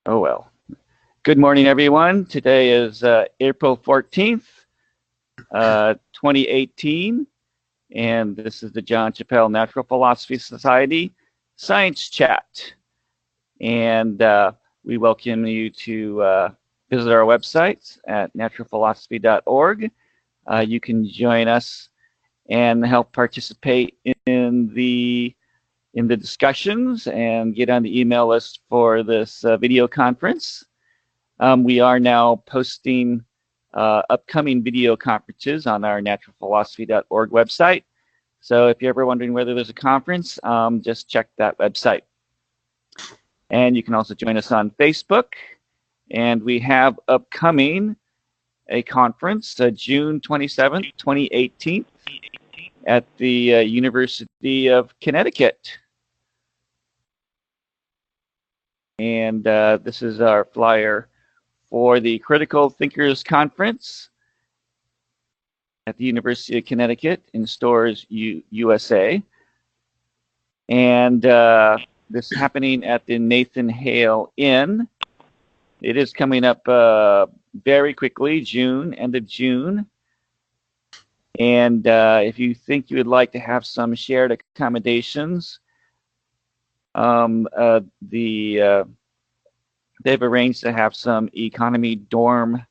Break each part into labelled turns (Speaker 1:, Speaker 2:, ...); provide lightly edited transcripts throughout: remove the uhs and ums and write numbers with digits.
Speaker 1: Oh well. Good morning, everyone. Today is April 14th, 2018, and this is the John Chappell Natural Philosophy Society Science Chat. And we welcome you to visit our website at naturalphilosophy.org. You can join us and help participate in the discussions and get on the email list for this video conference. We are now posting upcoming video conferences on our naturalphilosophy.org website. So if you're ever wondering whether there's a conference, just check that website. And you can also join us on Facebook. And we have upcoming a conference, June 27th, 2018, at the University of Connecticut. And this is our flyer for the Critical Thinkers Conference at the University of Connecticut in Stores USA. And this is happening at the Nathan Hale Inn. It is coming up very quickly, end of June. And if you think you would like to have some shared accommodations, they've arranged to have some economy dorm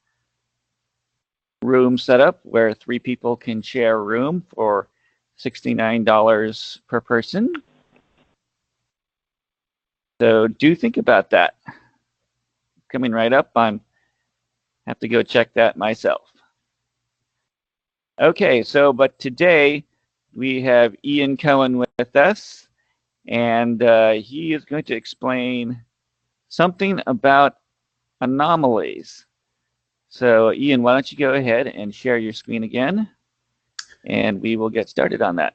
Speaker 1: room set up where 3 people can share a room for $69 per person. So do think about that. Coming right up, I have to go check that myself. Okay, but today we have Ian Cohen with us, and he is going to explain something about anomalies. So Ian, why don't you go ahead and share your screen again, and we will get started on that.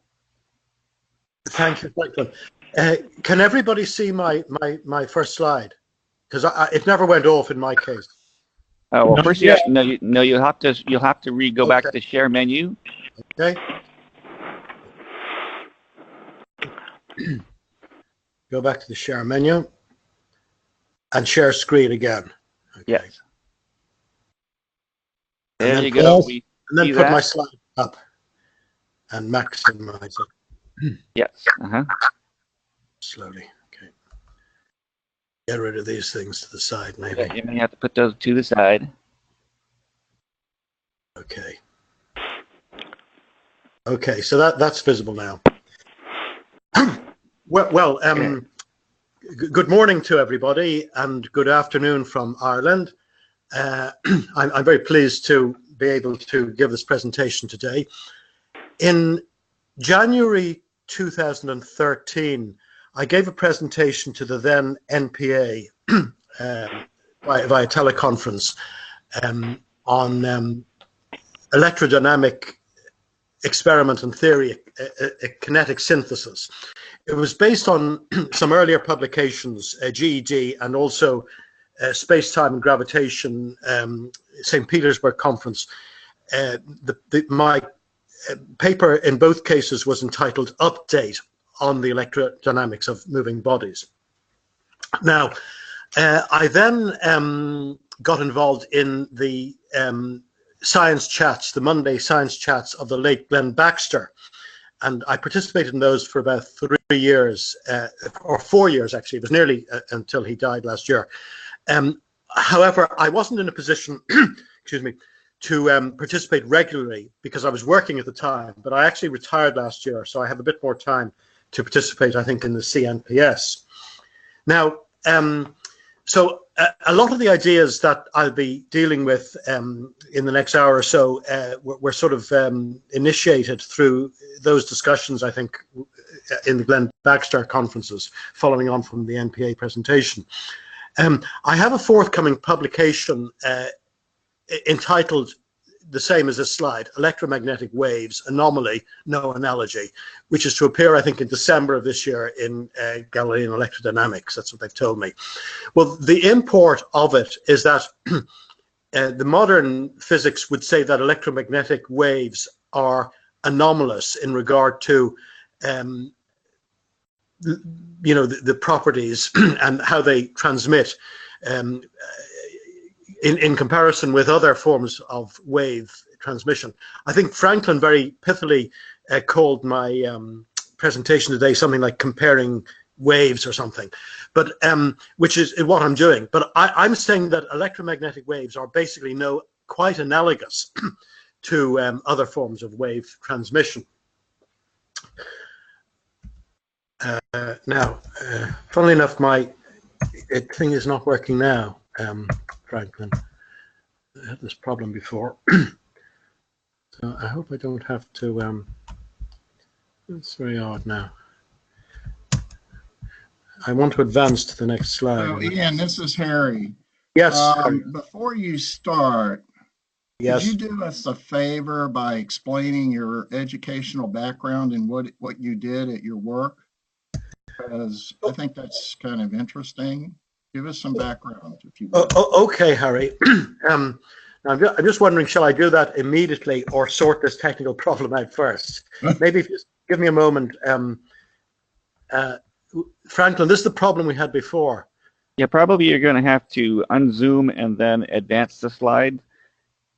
Speaker 2: Thank you, Franklin. Can everybody see my first slide? Because it never went off in my case.
Speaker 1: Oh well, first you'll have to go back to the share menu.
Speaker 2: Okay. Go back to the share menu and share screen again. Okay.
Speaker 1: Yes. There you go.
Speaker 2: And then put my slide up and maximize it.
Speaker 1: Yes.
Speaker 2: Slowly. Okay. Get rid of these things to the side, maybe.
Speaker 1: You may have to put those to the side.
Speaker 2: Okay. Okay, so that's visible now. Well, good morning to everybody, and good afternoon from Ireland. I'm very pleased to be able to give this presentation today. In January 2013, I gave a presentation to the then NPA via teleconference on electrodynamic experiment and theory, kinetic synthesis. It was based on some earlier publications, GED, and also Space-Time and Gravitation, St. Petersburg Conference. My paper in both cases was entitled Update on the Electrodynamics of Moving Bodies. Now, I then got involved in the science chats, the Monday science chats of the late Glenn Baxter, and I participated in those for about 3 years, or 4 years actually. It was nearly until he died last year. However, I wasn't in a position, excuse me, to participate regularly because I was working at the time, but I actually retired last year, so I have a bit more time to participate, I think, in the CNPS. Now, so a lot of the ideas that I'll be dealing with in the next hour or so were sort of initiated through those discussions, I think, in the Glenn Baxter conferences, following on from the NPA presentation. I have a forthcoming publication entitled the same as this slide, Electromagnetic Waves, Anomaly, No Analogy, which is to appear, I think, in December of this year in Galilean Electrodynamics. That's what they've told me. Well, the import of it is that the modern physics would say that electromagnetic waves are anomalous in regard to the properties and how they transmit um, in comparison with other forms of wave transmission. I think Franklin very pithily called my presentation today something like comparing waves or something, but which is what I'm doing. But I'm saying that electromagnetic waves are basically quite analogous to other forms of wave transmission. Now, funnily enough, my thing is not working now, Franklin. I had this problem before. So I hope I don't have to, it's very odd now. I want to advance to the next slide.
Speaker 3: So, Ian, this is Harry.
Speaker 2: Yes.
Speaker 3: Before you start,
Speaker 2: Yes.
Speaker 3: could you do us a favor by explaining your educational background and what you did at your work? Because I think that's kind of interesting. Give us some background, if you will.
Speaker 2: Okay, Harry. I'm just wondering, shall I do that immediately or sort this technical problem out first? Maybe if you just give me a moment. Franklin, this is the problem we had before.
Speaker 1: Yeah, probably you're going to have to unzoom and then advance the slide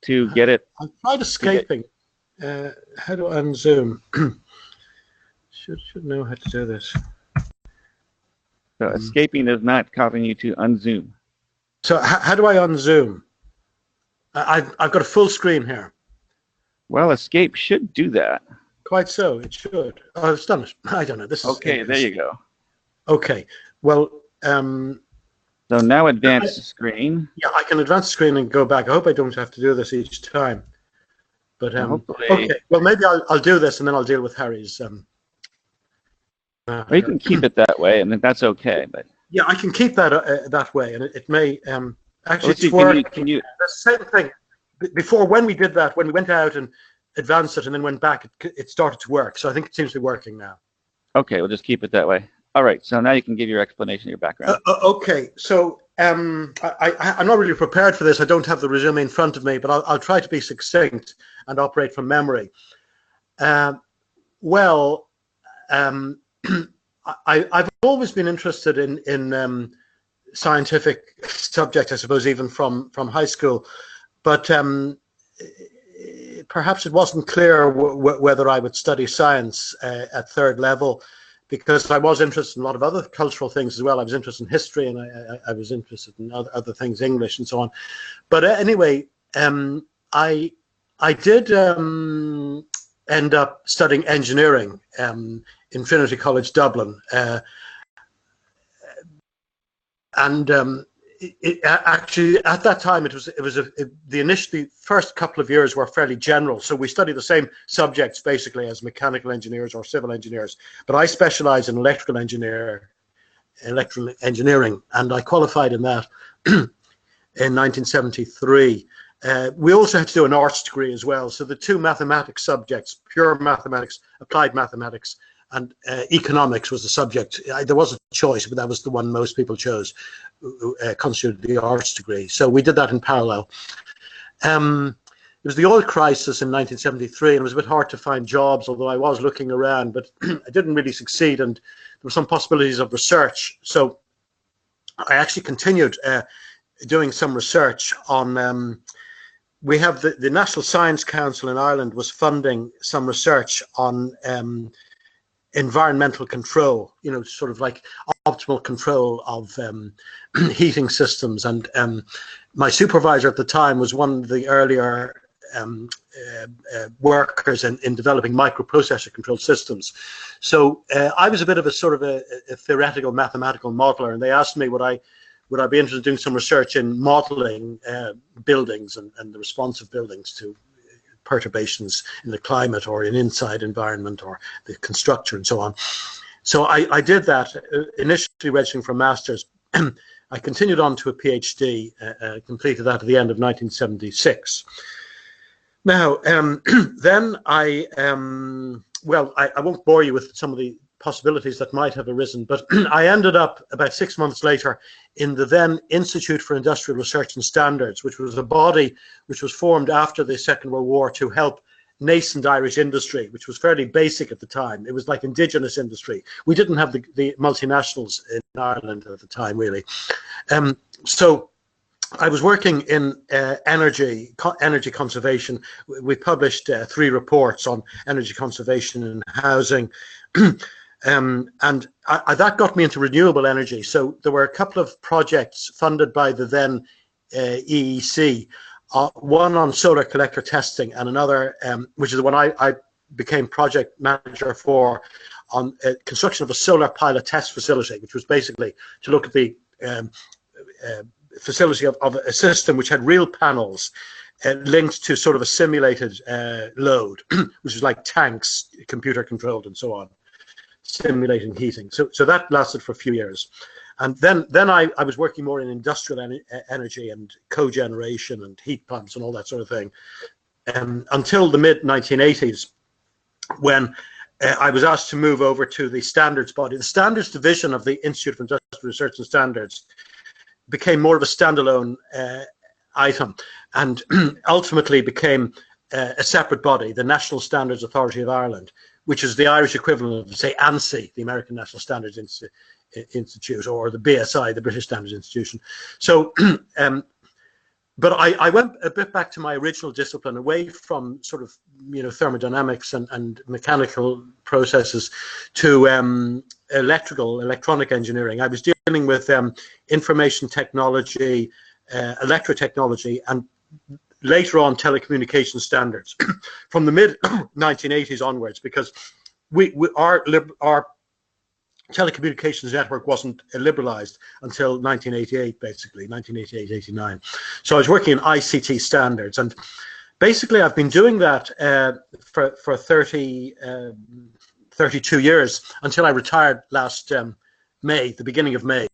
Speaker 1: to get it.
Speaker 2: I tried escaping. How do I unzoom? should know how to do this.
Speaker 1: So escaping is not causing you to unzoom.
Speaker 2: So how do I unzoom? I've got a full screen here.
Speaker 1: Well, escape should do that.
Speaker 2: Quite so, it should. Oh, I've done it. I don't know. This is
Speaker 1: okay. There you go.
Speaker 2: Okay. Well.
Speaker 1: So now advance the screen.
Speaker 2: Yeah, I can advance the screen and go back. I hope I don't have to do this each time. But
Speaker 1: hopefully.
Speaker 2: Okay. Well, maybe I'll do this and then I'll deal with Harry's.
Speaker 1: Or you can keep it that way, and that's okay. But
Speaker 2: yeah, I can keep that that way, and it may actually
Speaker 1: let's see,
Speaker 2: it's working.
Speaker 1: can you
Speaker 2: The same thing before when we did that, when we went out and advanced it and then went back, it started to work. So I think it seems to be working now.
Speaker 1: Okay, we'll just keep it that way. All right, so now you can give your explanation of your background.
Speaker 2: Okay, so I'm not really prepared for this. I don't have the resume in front of me, but I'll try to be succinct and operate from memory. I've always been interested in scientific subjects, I suppose, even from high school, but perhaps it wasn't clear whether I would study science at third level, because I was interested in a lot of other cultural things as well. I was interested in history, and I was interested in other things, English and so on. But anyway, I did end up studying engineering in Trinity College Dublin, and actually at that time the first couple of years were fairly general, so we studied the same subjects basically as mechanical engineers or civil engineers, but I specialized in electrical engineering, and I qualified in that in 1973. We also had to do an arts degree as well, so the two mathematics subjects, pure mathematics, applied mathematics, and economics was the subject. There was a choice, but that was the one most people chose, constituted the arts degree. So we did that in parallel. It was the oil crisis in 1973, and it was a bit hard to find jobs, although I was looking around, but I didn't really succeed, and there were some possibilities of research. So I actually continued doing some research on, we have the National Science Council in Ireland was funding some research on environmental control, sort of like optimal control of heating systems. And my supervisor at the time was one of the earlier workers in developing microprocessor controlled systems. So I was a bit of a sort of a theoretical mathematical modeler, and they asked me would I be interested in doing some research in modeling buildings and the response of buildings to perturbations in the climate or in inside environment or the construction and so on. So I did that, initially registering for a master's. I continued on to a PhD, completed that at the end of 1976. Now, then I won't bore you with some of the possibilities that might have arisen, but I ended up about 6 months later in the then Institute for Industrial Research and Standards, which was a body which was formed after the Second World War to help nascent Irish industry, which was fairly basic at the time. It was like indigenous industry. We didn't have the multinationals in Ireland at the time, really. so I was working in energy conservation. We published 3 reports on energy conservation and housing. And that got me into renewable energy. So there were a couple of projects funded by the then EEC, one on solar collector testing and another, which is the one I became project manager for, on construction of a solar pilot test facility, which was basically to look at the facility of a system which had real panels linked to sort of a simulated load, which was like tanks, computer controlled and so on, simulating heating. So that lasted for a few years. And then I was working more in industrial energy and cogeneration and heat pumps and all that sort of thing, until the mid-1980s, when I was asked to move over to the standards body. The standards division of the Institute for Industrial Research and Standards became more of a standalone item, and ultimately became a separate body, the National Standards Authority of Ireland, which is the Irish equivalent of, say, ANSI, the American National Standards Institute, or the BSI, the British Standards Institution. So, but I went a bit back to my original discipline, away from sort of, thermodynamics and mechanical processes, to electronic engineering. I was dealing with information technology, electrotechnology, and later on telecommunication standards from the mid 1980s onwards, because our telecommunications network wasn't liberalized until 1988, basically 1988-89. So I was working in ICT standards, and basically I've been doing that for 32 years, until I retired last May, the beginning of May,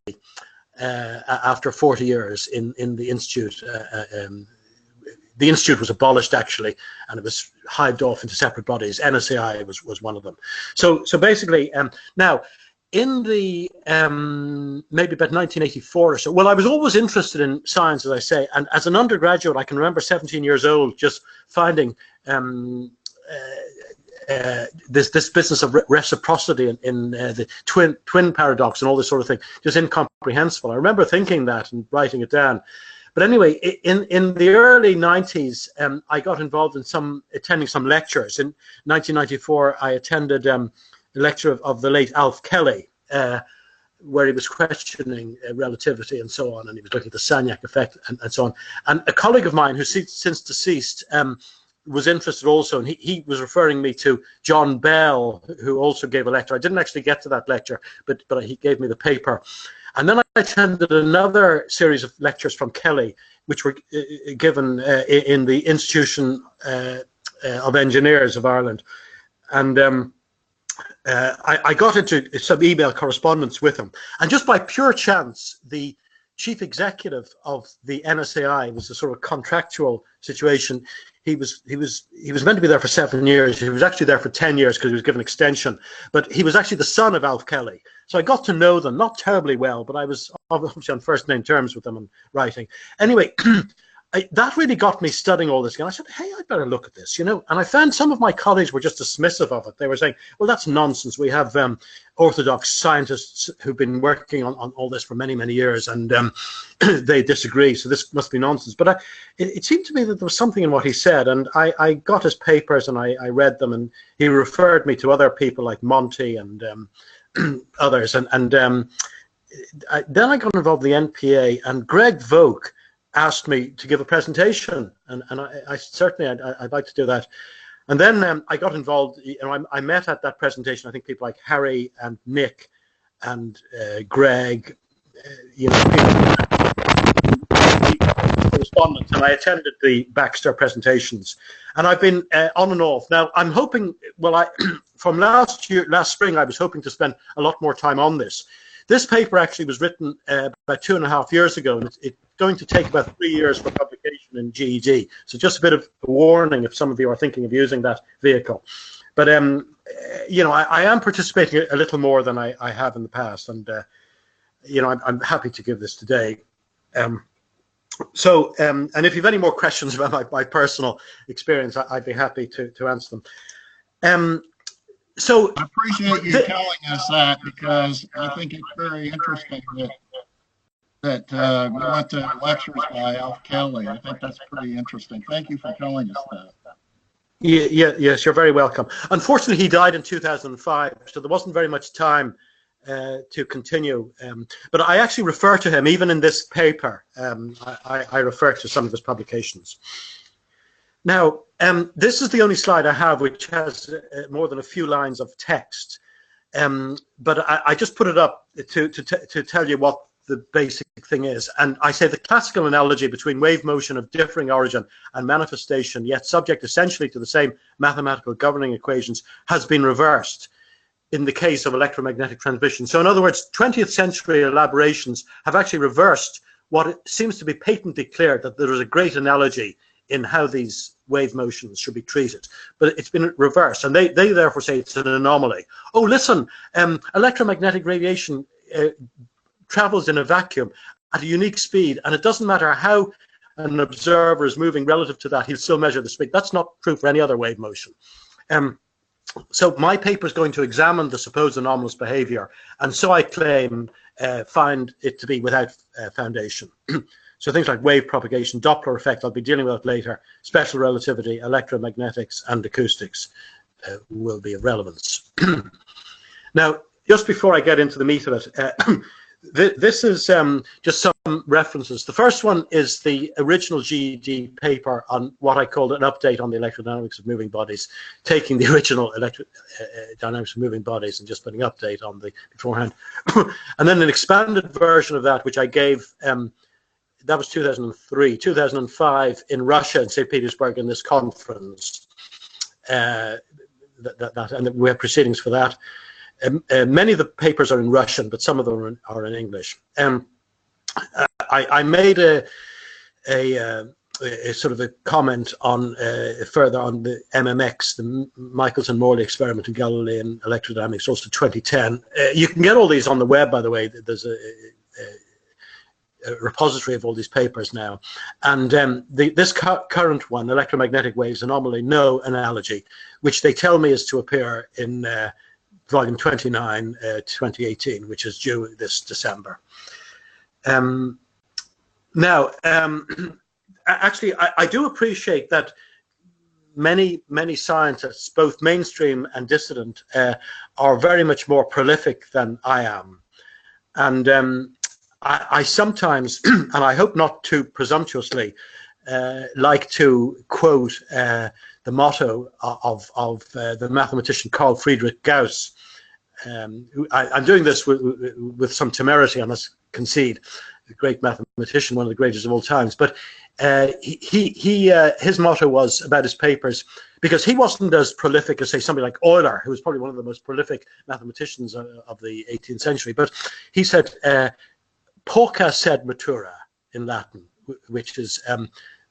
Speaker 2: after 40 years in the institute. The institute was abolished, actually, and it was hived off into separate bodies. NSAI was one of them. So basically, now, in the maybe about 1984 or so, well, I was always interested in science, as I say, and as an undergraduate, I can remember 17 years old, just finding this business of reciprocity in the twin paradox and all this sort of thing, just incomprehensible. I remember thinking that and writing it down. But anyway, in the early 90s, I got involved in attending some lectures. In 1994, I attended a lecture of the late Alf Kelly, where he was questioning relativity and so on, and he was looking at the Sagnac effect and so on. And a colleague of mine, who's since deceased, was interested also, and he was referring me to John Bell, who also gave a lecture. I didn't actually get to that lecture, but he gave me the paper. And then I attended another series of lectures from Kelly, which were given in the Institution of Engineers of Ireland. And I got into some email correspondence with him. And just by pure chance, the chief executive of the NSAI, was a sort of contractual situation. He was meant to be there for 7 years. He was actually there for 10 years because he was given extension. But he was actually the son of Alf Kelly. So I got to know them, not terribly well, but I was obviously on first name terms with them and writing. Anyway, that really got me studying all this again. I said, hey, I'd better look at this, And I found some of my colleagues were just dismissive of it. They were saying, well, that's nonsense. We have orthodox scientists who've been working on all this for many, many years, and they disagree. So this must be nonsense. But it seemed to me that there was something in what he said, and I got his papers and I read them, and he referred me to other people like Monty and others. And then I got involved in the NPA, and Greg Vogt asked me to give a presentation, and I certainly I'd like to do that. And then I got involved. I met at that presentation, I think, people like Harry and Nick and Greg, correspondents, and I attended the Baxter presentations, and I've been on and off. Now I'm hoping, from last spring, I was hoping to spend a lot more time on this. This paper actually was written about 2.5 years ago, and it's going to take about 3 years for publication in GED. So just a bit of a warning if some of you are thinking of using that vehicle. But I am participating a little more than I have in the past, and I'm happy to give this today. And if you have any more questions about my personal experience, I'd be happy to answer them. So
Speaker 3: I appreciate you telling us that, because I think it's very interesting that that we went to lectures by Alf Kelly. I think that's pretty interesting. Thank you for telling us that.
Speaker 2: Yes, you're very welcome. Unfortunately, he died in 2005, so there wasn't very much time to continue. But I actually refer to him, even in this paper. I refer to some of his publications. Now, this is the only slide I have which has more than a few lines of text. But I just put it up to tell you what the basic thing is. And I say the classical analogy between wave motion of differing origin and manifestation, yet subject essentially to the same mathematical governing equations, has been reversed in the case of electromagnetic transmission. So in other words, 20th century elaborations have actually reversed what it seems to be patently clear, that there is a great analogy in how these wave motions should be treated, but it's been reversed, and they therefore say it's an anomaly. Oh, listen, electromagnetic radiation travels in a vacuum at a unique speed, and it doesn't matter how an observer is moving relative to that, he'll still measure the speed. That's not true for any other wave motion. So my paper is going to examine the supposed anomalous behavior, and so I claim find it to be without foundation. So things like wave propagation, Doppler effect, I'll be dealing with later, special relativity, electromagnetics, and acoustics will be of relevance. Now, just before I get into the meat of it, this is just some references. The first one is the original GED paper on what I called an update on the electrodynamics of moving bodies, taking the original electrodynamics of moving bodies and just putting update on the beforehand. And then an expanded version of that, which I gave, that was 2003, 2005 in Russia, in St. Petersburg, in this conference. And we have proceedings for that. Many of the papers are in Russian, but some of them are in English. I made a sort of a comment on further on the MMX, the Michelson-Morley experiment in Galilean electrodynamics, also 2010. You can get all these on the web, by the way. There's a repository of all these papers now, and this current one, electromagnetic waves anomaly, no analogy, which they tell me is to appear in volume 29, 2018, which is due this December. Now, actually, I do appreciate that many scientists, both mainstream and dissident, are very much more prolific than I am, and I sometimes, and I hope not too presumptuously, like to quote the motto of the mathematician Carl Friedrich Gauss. I'm doing this with some temerity, I must concede, a great mathematician, one of the greatest of all times. But his motto was about his papers, because he wasn't as prolific as, say, somebody like Euler, who was probably one of the most prolific mathematicians of the 18th century. But he said, "Poca sed matura" in Latin, which is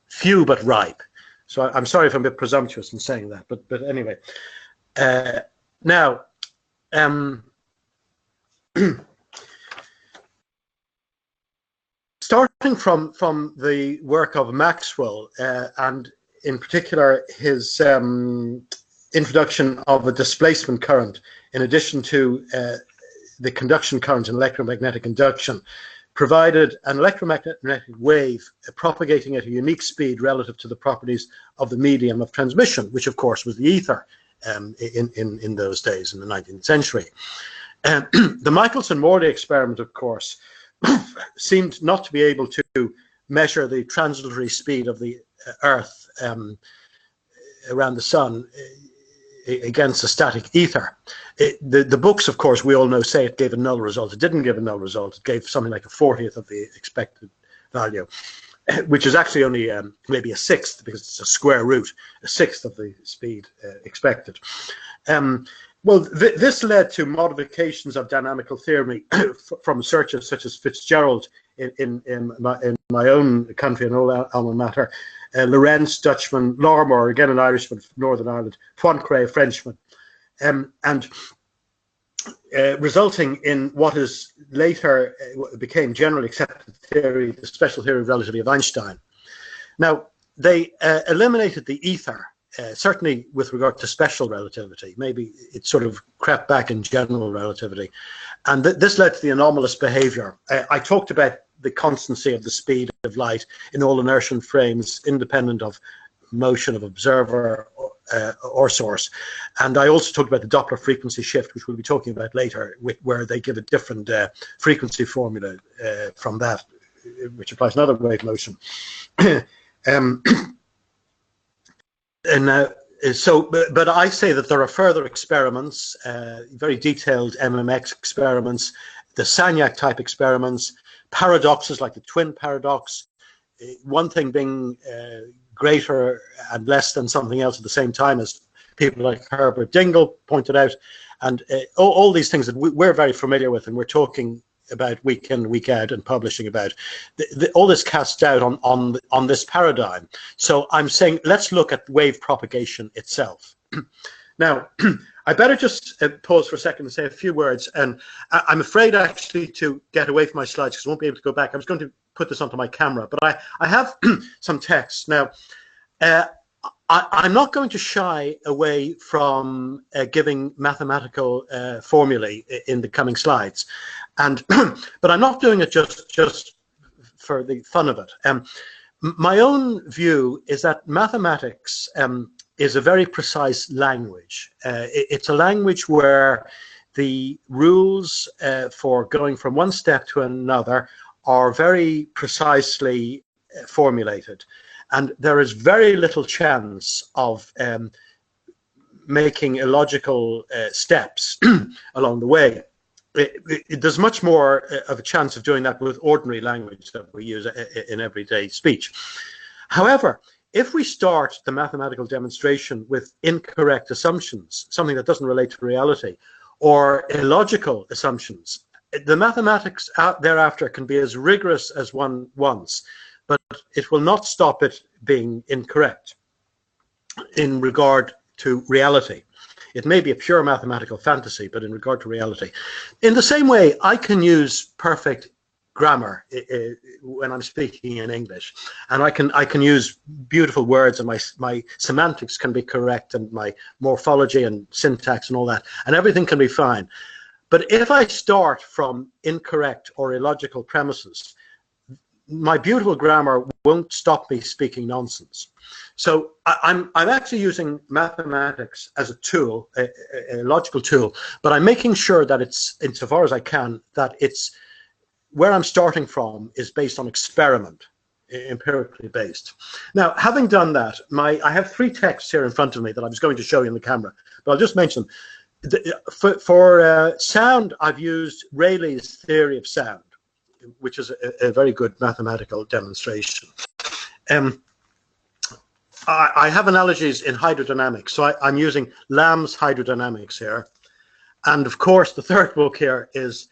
Speaker 2: few but ripe. So I'm sorry if I'm a bit presumptuous in saying that, but anyway. Now, starting from the work of Maxwell, and in particular his introduction of a displacement current, in addition to the conduction current in electromagnetic induction, provided an electromagnetic wave propagating at a unique speed relative to the properties of the medium of transmission, which of course was the ether in those days, in the 19th century. The Michelson-Morley experiment, of course, seemed not to be able to measure the transitory speed of the Earth around the Sun against a static ether. The books, of course, we all know, say it gave a null result. It didn't give a null result. It gave something like a 40th of the expected value, which is actually only maybe a sixth, because it's a square root, a sixth of the speed expected. Well, this led to modifications of dynamical theory from researchers such as Fitzgerald in my own country and old alma mater, Lorenz, Dutchman, Lorimer, again an Irishman from Northern Ireland, Poincare, a Frenchman, and resulting in what is later became generally accepted theory, the special theory of relativity of Einstein. Now, they eliminated the ether, certainly with regard to special relativity. Maybe it sort of crept back in general relativity. And this led to the anomalous behavior. I talked about the constancy of the speed of light in all inertial frames, independent of motion of observer or source. And I also talked about the Doppler frequency shift, which we'll be talking about later, where they give a different frequency formula from that, which applies another wave motion. But I say that there are further experiments, very detailed MMX experiments, the Sagnac type experiments, paradoxes like the twin paradox, one thing being greater and less than something else at the same time, as people like Herbert Dingle pointed out, and all these things that we're very familiar with and we're talking about week in, week out, and publishing about. All this casts doubt on this paradigm. So I'm saying let's look at wave propagation itself. Now, I better just pause for a second and say a few words. And I'm afraid actually to get away from my slides because I won't be able to go back. I was going to put this onto my camera, but I have some text. Now, I'm not going to shy away from giving mathematical formulae in the coming slides, and but I'm not doing it just for the fun of it. My own view is that mathematics is a very precise language. It's a language where the rules for going from one step to another are very precisely formulated. And there is very little chance of making illogical steps along the way. There's much more of a chance of doing that with ordinary language that we use in everyday speech. However, if we start the mathematical demonstration with incorrect assumptions, something that doesn't relate to reality, or illogical assumptions, the mathematics thereafter can be as rigorous as one wants, but it will not stop it being incorrect in regard to reality. It may be a pure mathematical fantasy, but in regard to reality. In the same way, I can use perfect grammar when I'm speaking in English, and I can use beautiful words, and my semantics can be correct, and my morphology and syntax and all that, and everything can be fine. But if I start from incorrect or illogical premises, my beautiful grammar won't stop me speaking nonsense. So I'm actually using mathematics as a tool, a logical tool, but I'm making sure that it's, insofar as I can, that it's where I'm starting from is based on experiment, empirically based. Now, having done that, I have three texts here in front of me that I was going to show you in the camera, but I'll just mention them. For sound, I've used Rayleigh's theory of sound, which is a very good mathematical demonstration. I have analogies in hydrodynamics, so I'm using Lamb's hydrodynamics here. And of course, the third book here is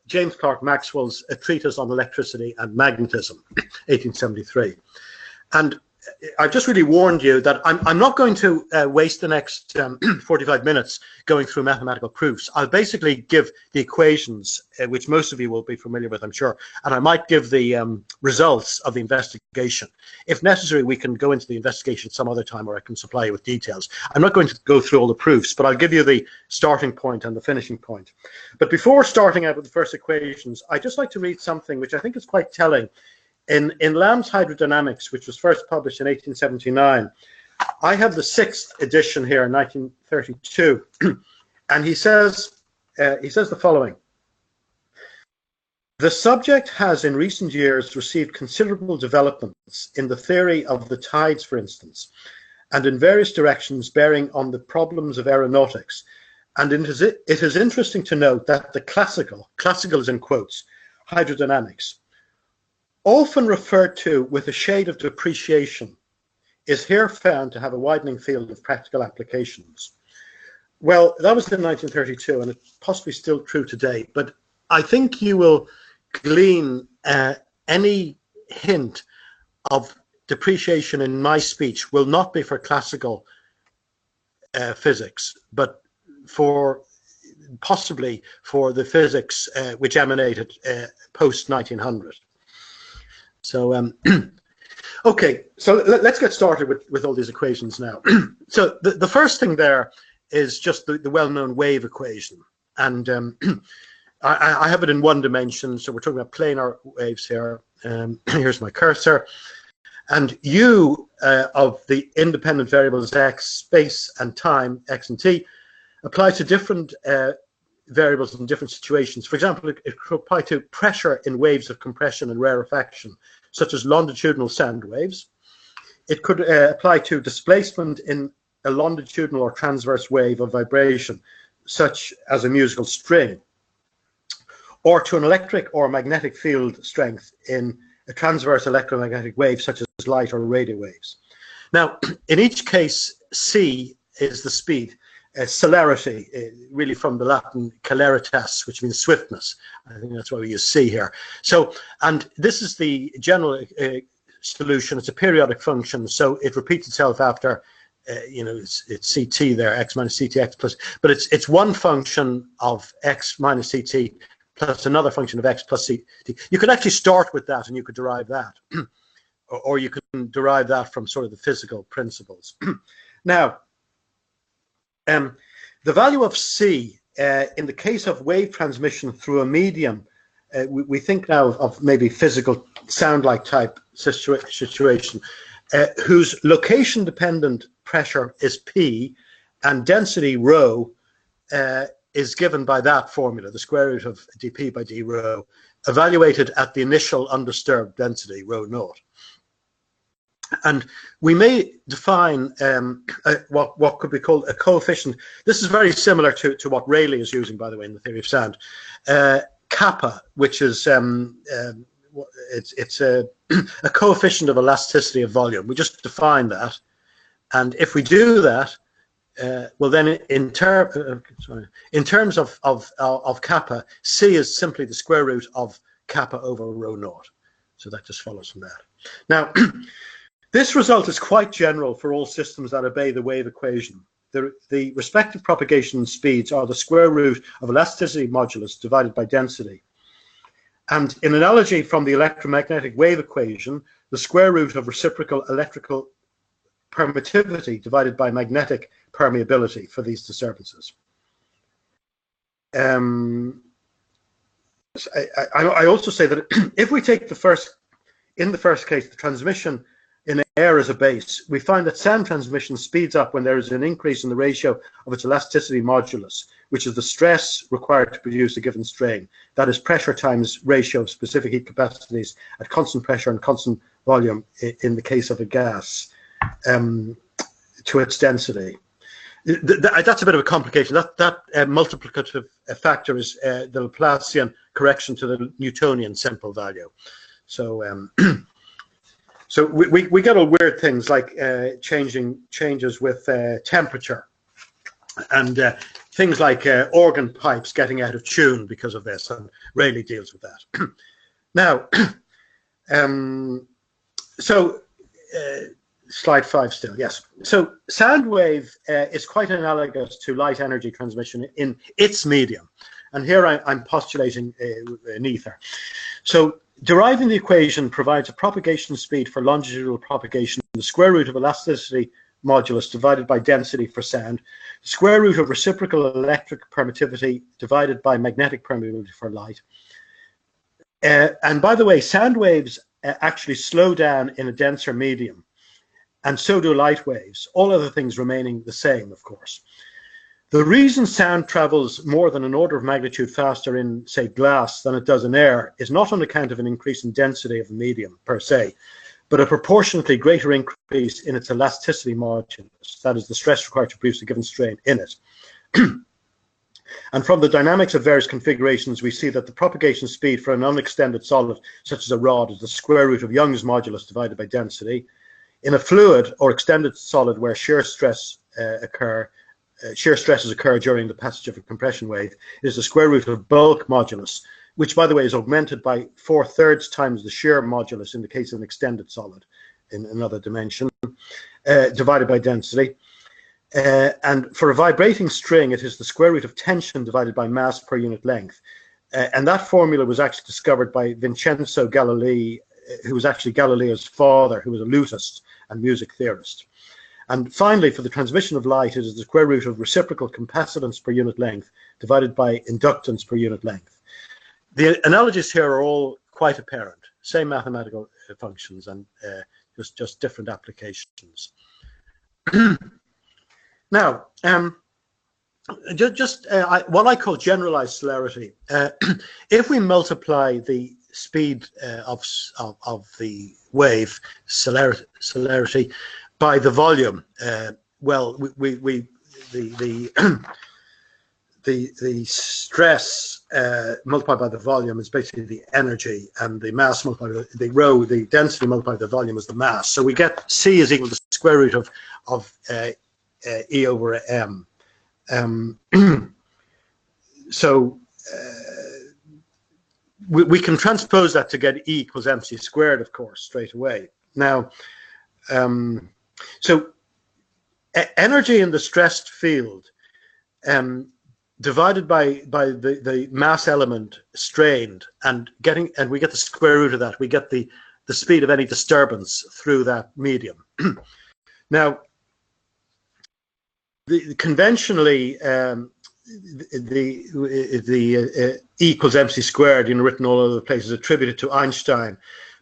Speaker 2: James Clerk Maxwell's A Treatise on Electricity and Magnetism, 1873. And I've just really warned you that I'm not going to waste the next 45 minutes going through mathematical proofs. I'll basically give the equations, which most of you will be familiar with, I'm sure, and I might give the results of the investigation. If necessary, we can go into the investigation some other time, or I can supply you with details. I'm not going to go through all the proofs, but I'll give you the starting point and the finishing point. But before starting out with the first equations, I'd just like to read something which I think is quite telling. In Lamb's Hydrodynamics, which was first published in 1879, I have the 6th edition here in 1932, and he says the following: the subject has in recent years received considerable developments in the theory of the tides, for instance, and in various directions bearing on the problems of aeronautics. And it is interesting to note that the classical is in quotes, hydrodynamics, often referred to with a shade of depreciation, is here found to have a widening field of practical applications. Well, that was in 1932, and it's possibly still true today, but I think you will glean any hint of depreciation in my speech will not be for classical physics, but possibly for the physics which emanated post-1900. So, okay, so let's get started with all these equations now. So the first thing there is just the well-known wave equation. And I have it in one dimension, so we're talking about planar waves here. Here's my cursor. And U of the independent variables x, space and time, x and t, apply to different variables in different situations. For example, it could apply to pressure in waves of compression and rarefaction, such as longitudinal sound waves. It could apply to displacement in a longitudinal or transverse wave of vibration, such as a musical string, or to an electric or magnetic field strength in a transverse electromagnetic wave, such as light or radio waves. Now, in each case, c is the speed. Celerity, really from the Latin celeritas, which means swiftness. I think that's why we use c here. So, and this is the general solution. It's a periodic function, so it repeats itself after, it's ct there, x minus ct x plus, but it's one function of x minus ct plus another function of x plus ct. You could actually start with that and you could derive that, or you can derive that from sort of the physical principles. Now, the value of c in the case of wave transmission through a medium, we think now of maybe physical sound-like type situation, whose location-dependent pressure is P and density rho is given by that formula, the square root of dP by d rho, evaluated at the initial undisturbed density, rho naught. And we may define what could be called a coefficient. This is very similar to what Rayleigh is using, by the way, in the theory of sound. Kappa, which is it's a coefficient of elasticity of volume. We just define that, and if we do that, well, then in terms of kappa, c is simply the square root of kappa over rho naught. So that just follows from that. Now, this result is quite general for all systems that obey the wave equation. The respective propagation speeds are the square root of elasticity modulus divided by density. And in analogy from the electromagnetic wave equation, the square root of reciprocal electrical permittivity divided by magnetic permeability for these disturbances. I also say that if we take in the first case, the transmission in air as a base, we find that sound transmission speeds up when there is an increase in the ratio of its elasticity modulus, which is the stress required to produce a given strain. That is pressure times ratio of specific heat capacities at constant pressure and constant volume in the case of a gas to its density. That's a bit of a complication. That multiplicative factor is the Laplacian correction to the Newtonian simple value. So so we get all weird things like changes with temperature, and things like organ pipes getting out of tune because of this, and Rayleigh deals with that. Now, slide 5 still, yes. So sound wave is quite analogous to light energy transmission in its medium. And here I'm postulating an ether. So deriving the equation provides a propagation speed for longitudinal propagation, the square root of elasticity modulus divided by density for sound, the square root of reciprocal electric permittivity divided by magnetic permeability for light. And by the way, sound waves actually slow down in a denser medium, and so do light waves, all other things remaining the same, of course. The reason sound travels more than an order of magnitude faster in, say, glass than it does in air is not on account of an increase in density of the medium per se, but a proportionately greater increase in its elasticity modulus, that is the stress required to produce a given strain in it. And from the dynamics of various configurations, we see that the propagation speed for an unextended solid, such as a rod, is the square root of Young's modulus divided by density. In a fluid or extended solid where shear stresses occur during the passage of a compression wave, it is the square root of bulk modulus, which, by the way, is augmented by 4/3 times the shear modulus in the case of an extended solid in another dimension, divided by density. And for a vibrating string, it is the square root of tension divided by mass per unit length. And that formula was actually discovered by Vincenzo Galilei, who was actually Galileo's father, who was a lutist and music theorist. And finally, for the transmission of light, it is the square root of reciprocal capacitance per unit length divided by inductance per unit length. the analogies here are all quite apparent. Same mathematical functions and just different applications. Now, what I call generalized celerity. If we multiply the speed of the wave celerity by the volume, well, the stress multiplied by the volume is basically the energy, and the mass multiplied by the rho, the density multiplied by the volume is the mass. So we get C is equal to the square root of E over M. So we can transpose that to get E equals mc squared, of course, straight away. Now, so energy in the stressed field divided by the mass element strained, and we get the square root of that. We get the speed of any disturbance through that medium. Now, conventionally, the E equals mc squared, written all over the place, is attributed to Einstein,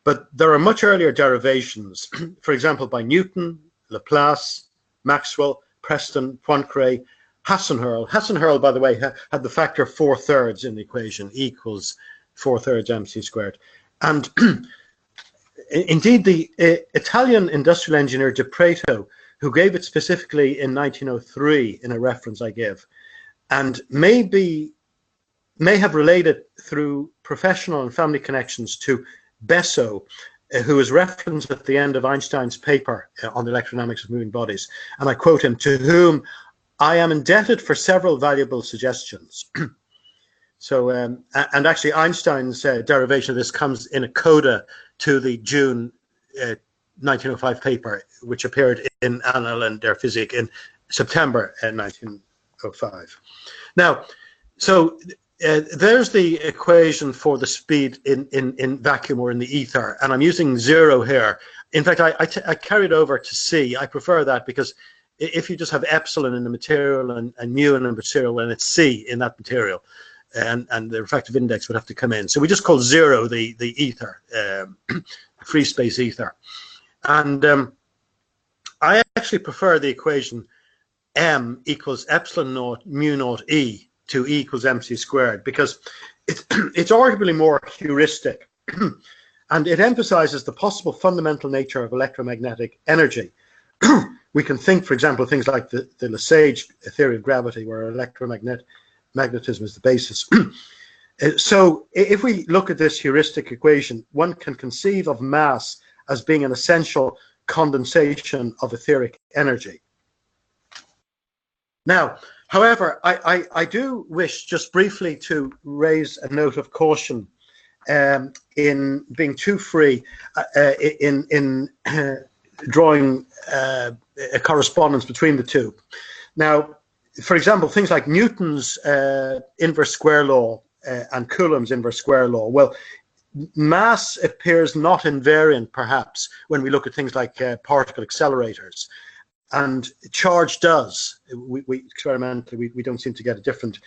Speaker 2: but there are much earlier derivations, for example, by Newton, Laplace, Maxwell, Preston, Poincare, Hassenhurl. Hassenhurl, by the way, had the factor 4/3 in the equation, E equals 4/3 mc squared. And indeed, the Italian industrial engineer De Prato, who gave it specifically in 1903 in a reference I give, and may have related through professional and family connections to Besso, who is referenced at the end of Einstein's paper on the electrodynamics of moving bodies. And I quote him, "To whom I am indebted for several valuable suggestions." So, and actually Einstein's derivation of this comes in a coda to the June 1905 paper, which appeared in Annalen der Physik in September 1905. Now, so there's the equation for the speed in vacuum or in the ether, and I'm using 0 here. In fact, I carried over to C. I prefer that because if you just have epsilon in the material and mu in the material, and it's C in that material, and the refractive index would have to come in. So we just call 0 the ether, free space ether. And I actually prefer the equation M equals epsilon naught mu naught E to E equals mc squared, because it's arguably more heuristic, and it emphasizes the possible fundamental nature of electromagnetic energy. We can think, for example, things like the Lesage theory of gravity, where magnetism is the basis. So if we look at this heuristic equation, one can conceive of mass as being an essential condensation of etheric energy. Now, however, I do wish just briefly to raise a note of caution in being too free in drawing a correspondence between the two. Now, for example, things like Newton's inverse square law and Coulomb's inverse square law. Well, mass appears not invariant, perhaps, when we look at things like particle accelerators, and charge does. We experimentally, we don't seem to get a different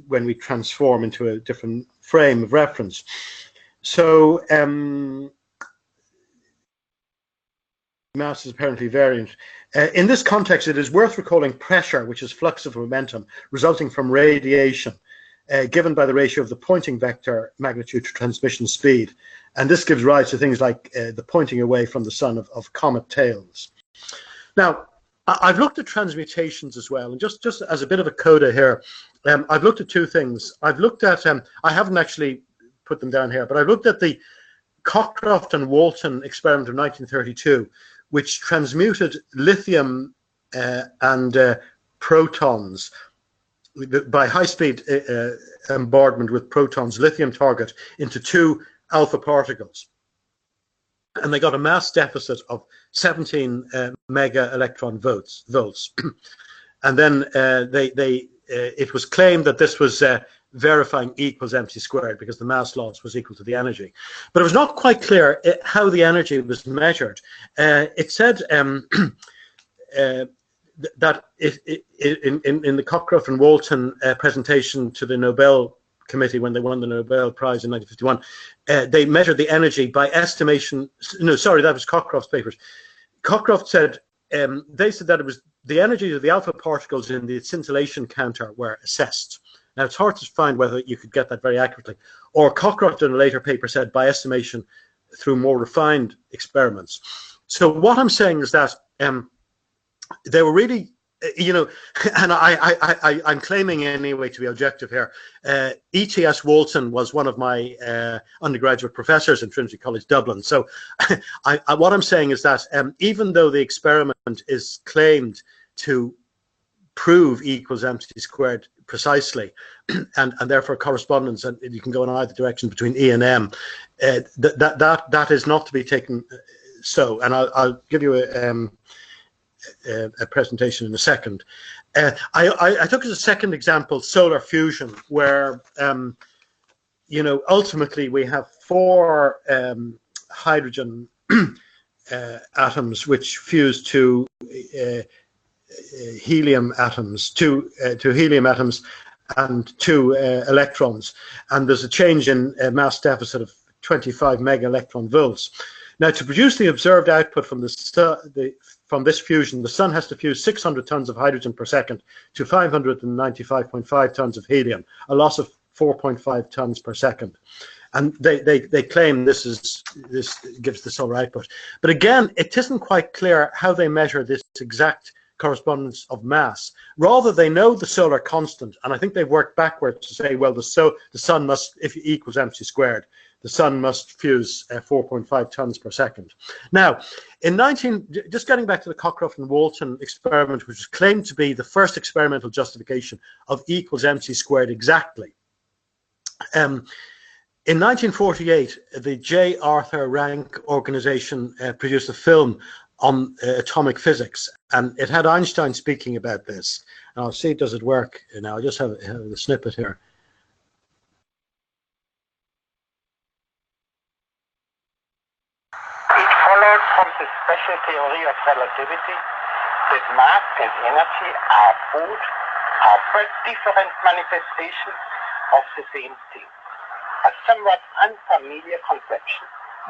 Speaker 2: when we transform into a different frame of reference. So mass is apparently variant. In this context, it is worth recalling pressure, which is flux of momentum resulting from radiation, given by the ratio of the pointing vector magnitude to transmission speed. And this gives rise to things like the pointing away from the sun of comet tails. Now, I've looked at transmutations as well, and just as a bit of a coda here, I've looked at two things. I've looked at, I haven't actually put them down here, but I've looked at the Cockcroft and Walton experiment of 1932, which transmuted lithium and protons by high-speed bombardment with protons, lithium target, into 2 alpha particles. And they got a mass deficit of 17 mega electron volts. And then it was claimed that this was verifying E equals mc squared, because the mass loss was equal to the energy. But it was not quite clear how the energy was measured. It said that in the Cockcroft and Walton presentation to the Nobel committee when they won the Nobel Prize in 1951. They measured the energy by estimation. No, sorry, that was Cockcroft's papers. Cockcroft said they said that it was the energy of the alpha particles in the scintillation counter were assessed. Now it's hard to find whether you could get that very accurately. Or Cockcroft in a later paper said by estimation through more refined experiments. So what I'm saying is that they were really, you know, and I'm claiming anyway to be objective here. E.T.S. Walton was one of my undergraduate professors in Trinity College Dublin. So what I'm saying is that even though the experiment is claimed to prove E equals mc squared precisely, and therefore correspondence, and you can go in either direction between E and M, that is not to be taken so. And I'll give you a presentation in a second. I took as a second example solar fusion, where you know, ultimately we have four hydrogen atoms which fuse to helium atoms, two helium atoms and two electrons, and there's a change in mass deficit of 25 mega electron volts. Now, to produce the observed output from from this fusion, the sun has to fuse 600 tons of hydrogen per second to 595.5 tons of helium, a loss of 4.5 tons per second. And they claim this gives the solar output. But again, it isn't quite clear how they measure this exact correspondence of mass. Rather, they know the solar constant, and I think they've worked backwards to say, well, the sun must, if E equals mc squared, the sun must fuse 4.5 tons per second. Now, just getting back to the Cockcroft and Walton experiment, which was claimed to be the first experimental justification of E equals mc squared exactly. In 1948, the J. Arthur Rank organization produced a film on atomic physics, and it had Einstein speaking about this. And I'll see, does it work? Now, I just have a snippet here.
Speaker 4: It followed from the special theory of relativity that mass and energy are but different manifestations of the same thing. A somewhat unfamiliar conception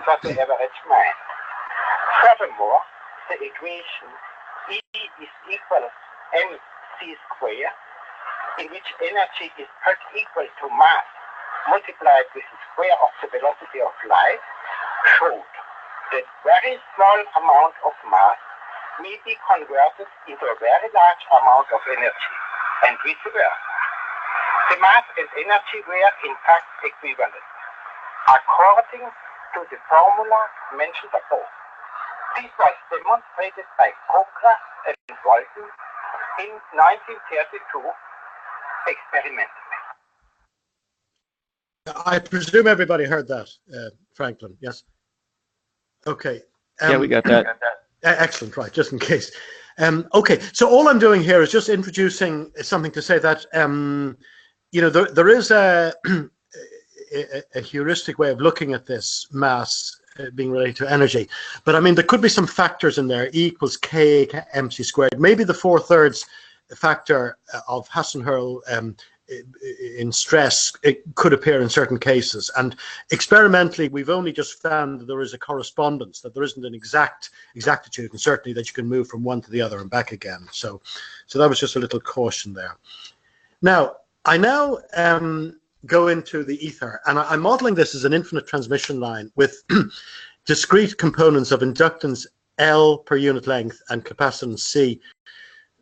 Speaker 4: for the average mind. Furthermore, the equation E is equal mc squared, in which energy is but equal to mass multiplied with the square of the velocity of light, showed that very small amount of mass may be converted into a very large amount of energy, and vice versa. The mass and energy were in fact equivalent, according to the formula mentioned above. This was demonstrated by Cohen and Walton in 1932 experimentally.
Speaker 2: I presume everybody heard that, Franklin, yes? Okay.
Speaker 1: Yeah, we got that.
Speaker 2: Excellent, right, just in case. Okay, so all I'm doing here is just introducing something to say that, you know, there is a heuristic way of looking at this mass being related to energy. But I mean, there could be some factors in there, E equals K mc squared. Maybe the 4/3 factor of Hasen-Hurl in stress, it could appear in certain cases. And experimentally, we've only just found that there is a correspondence, that there isn't an exactitude, and certainly that you can move from one to the other and back again. So that was just a little caution there. Now, I go into the ether, and I'm modeling this as an infinite transmission line with discrete components of inductance L per unit length and capacitance C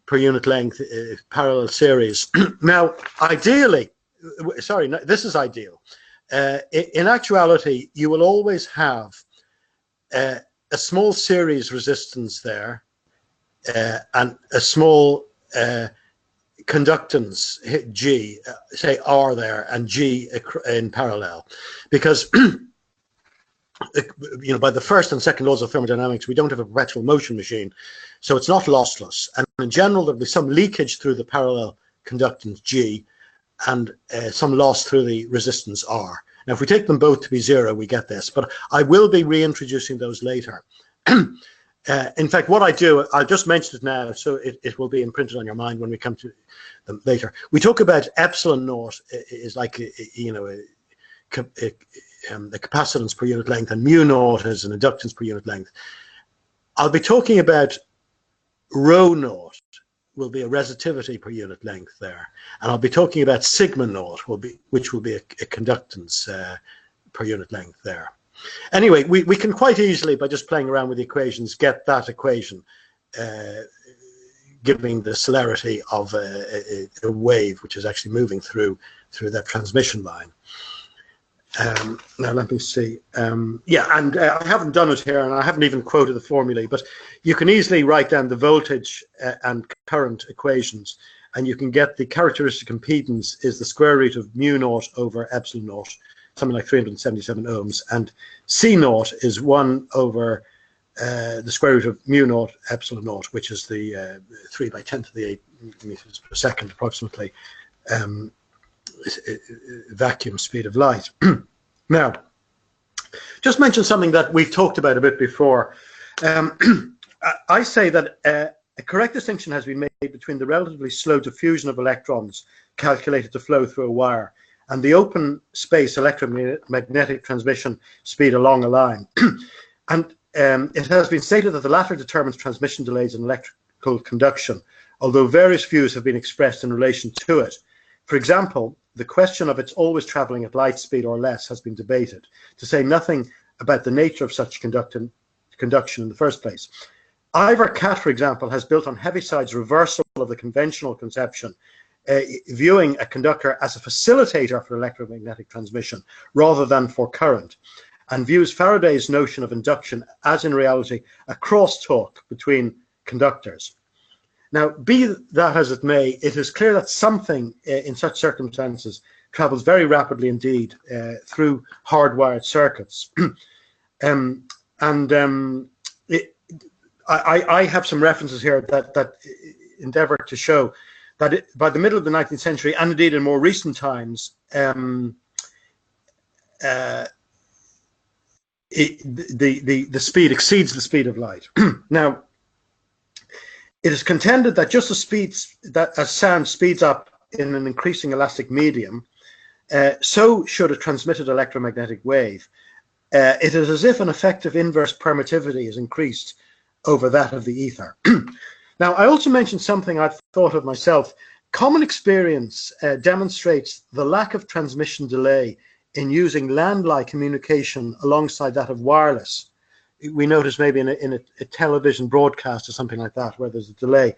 Speaker 2: per unit length, parallel series. Now, ideally, sorry, this is ideal. In actuality, you will always have a small series resistance there and a small conductance G, say R there, and G in parallel, because you know, by the first and second laws of thermodynamics, we don't have a perpetual motion machine, so it's not lossless. And in general, there'll be some leakage through the parallel conductance G and some loss through the resistance R. Now, if we take them both to be zero, we get this, but I will be reintroducing those later. In fact, what I do, I'll just mention it now, so it will be imprinted on your mind when we come to them later. We talk about epsilon naught is like, the capacitance per unit length, and mu naught is an inductance per unit length. I'll be talking about rho naught will be a resistivity per unit length there, and I'll be talking about sigma naught, which will be a conductance per unit length there. Anyway, we can quite easily, by just playing around with the equations, get that equation giving the celerity of a wave which is actually moving through that transmission line. Now let me see. Yeah, and I haven't done it here, and I haven't even quoted the formulae, but you can easily write down the voltage and current equations, and you can get the characteristic impedance is the square root of mu naught over epsilon naught, something like 377 ohms, and C naught is 1 over the square root of mu naught epsilon naught, which is the 3 by 10 to the 8 meters per second approximately, vacuum speed of light. Now, just mention something that we've talked about a bit before. I say that a correct distinction has been made between the relatively slow diffusion of electrons calculated to flow through a wire and the open space electromagnetic transmission speed along a line. And it has been stated that the latter determines transmission delays in electrical conduction, although various views have been expressed in relation to it. For example, the question of its always traveling at light speed or less has been debated, to say nothing about the nature of such conduction in the first place. Ivor Cat, for example, has built on Heaviside's reversal of the conventional conception, viewing a conductor as a facilitator for electromagnetic transmission rather than for current, and views Faraday's notion of induction as in reality a crosstalk between conductors. Now, be that as it may, it is clear that something in such circumstances travels very rapidly indeed through hardwired circuits. I have some references here that endeavour to show that by the middle of the 19th century, and indeed in more recent times, the speed exceeds the speed of light. Now, it is contended that just as sound speeds up in an increasing elastic medium, so should a transmitted electromagnetic wave. It is as if an effective inverse permittivity is increased over that of the ether. Now, I also mentioned something I've thought of myself. Common experience demonstrates the lack of transmission delay in using landline communication alongside that of wireless. We notice maybe in a television broadcast or something like that where there's a delay.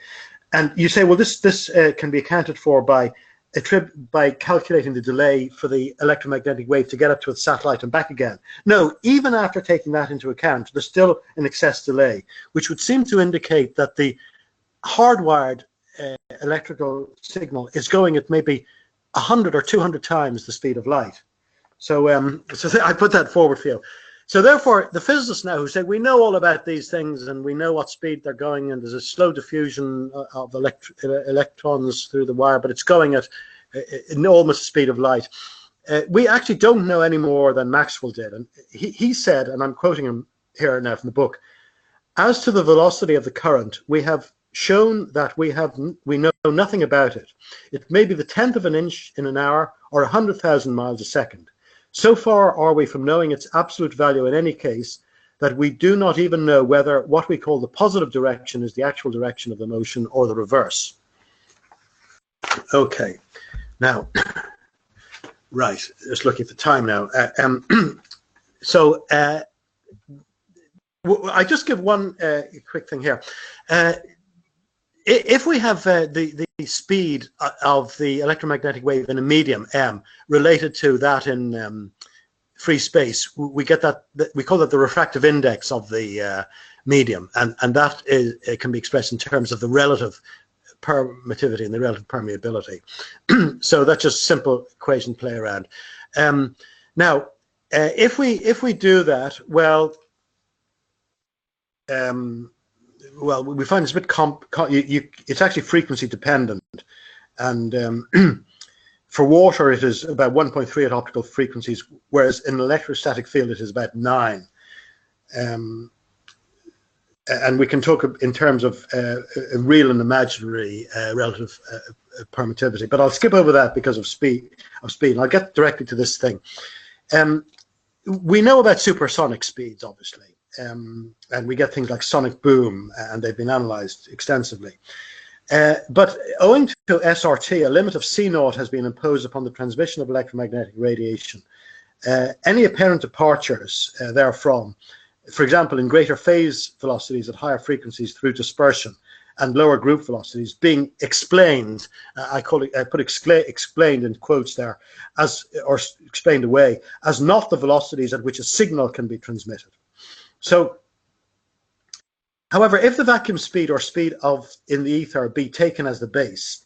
Speaker 2: And you say, well, this can be accounted for by calculating the delay for the electromagnetic wave to get up to its satellite and back again. No, even after taking that into account, there's still an excess delay, which would seem to indicate that the hardwired electrical signal is going at maybe 100 or 200 times the speed of light. So, I put that forward for you. So therefore, the physicists now who say we know all about these things and we know what speed they're going, and there's a slow diffusion of electrons through the wire, but it's going at almost the speed of light. We actually don't know any more than Maxwell did. And he said, and I'm quoting him here now from the book, as to the velocity of the current, we have shown that we know nothing about it. It may be the 10th of an inch in an hour or 100,000 miles a second. So far are we from knowing its absolute value in any case that we do not even know whether what we call the positive direction is the actual direction of the motion or the reverse. Okay, now, right, just looking at the time now. I just give one quick thing here. If we have the speed of the electromagnetic wave in a medium m related to that in free space, we get that, we call that the refractive index of the medium, and that it can be expressed in terms of the relative permittivity and the relative permeability. So that's just simple equation play around. Now, if we do that, well, we find it's a bit it's actually frequency dependent, and for water it is about 1.3 at optical frequencies, whereas in an electrostatic field it is about 9. and we can talk in terms of real and imaginary relative permittivity, but I'll skip over that because of speed. And I'll get directly to this thing. We know about supersonic speeds, obviously, and we get things like sonic boom, and they've been analysed extensively. But owing to SRT, a limit of C0 has been imposed upon the transmission of electromagnetic radiation. Any apparent departures therefrom, for example, in greater phase velocities at higher frequencies through dispersion and lower group velocities, being explained, I put explained in quotes there, as, or explained away, as not the velocities at which a signal can be transmitted. So, however, if the vacuum speed or speed in the ether be taken as the base,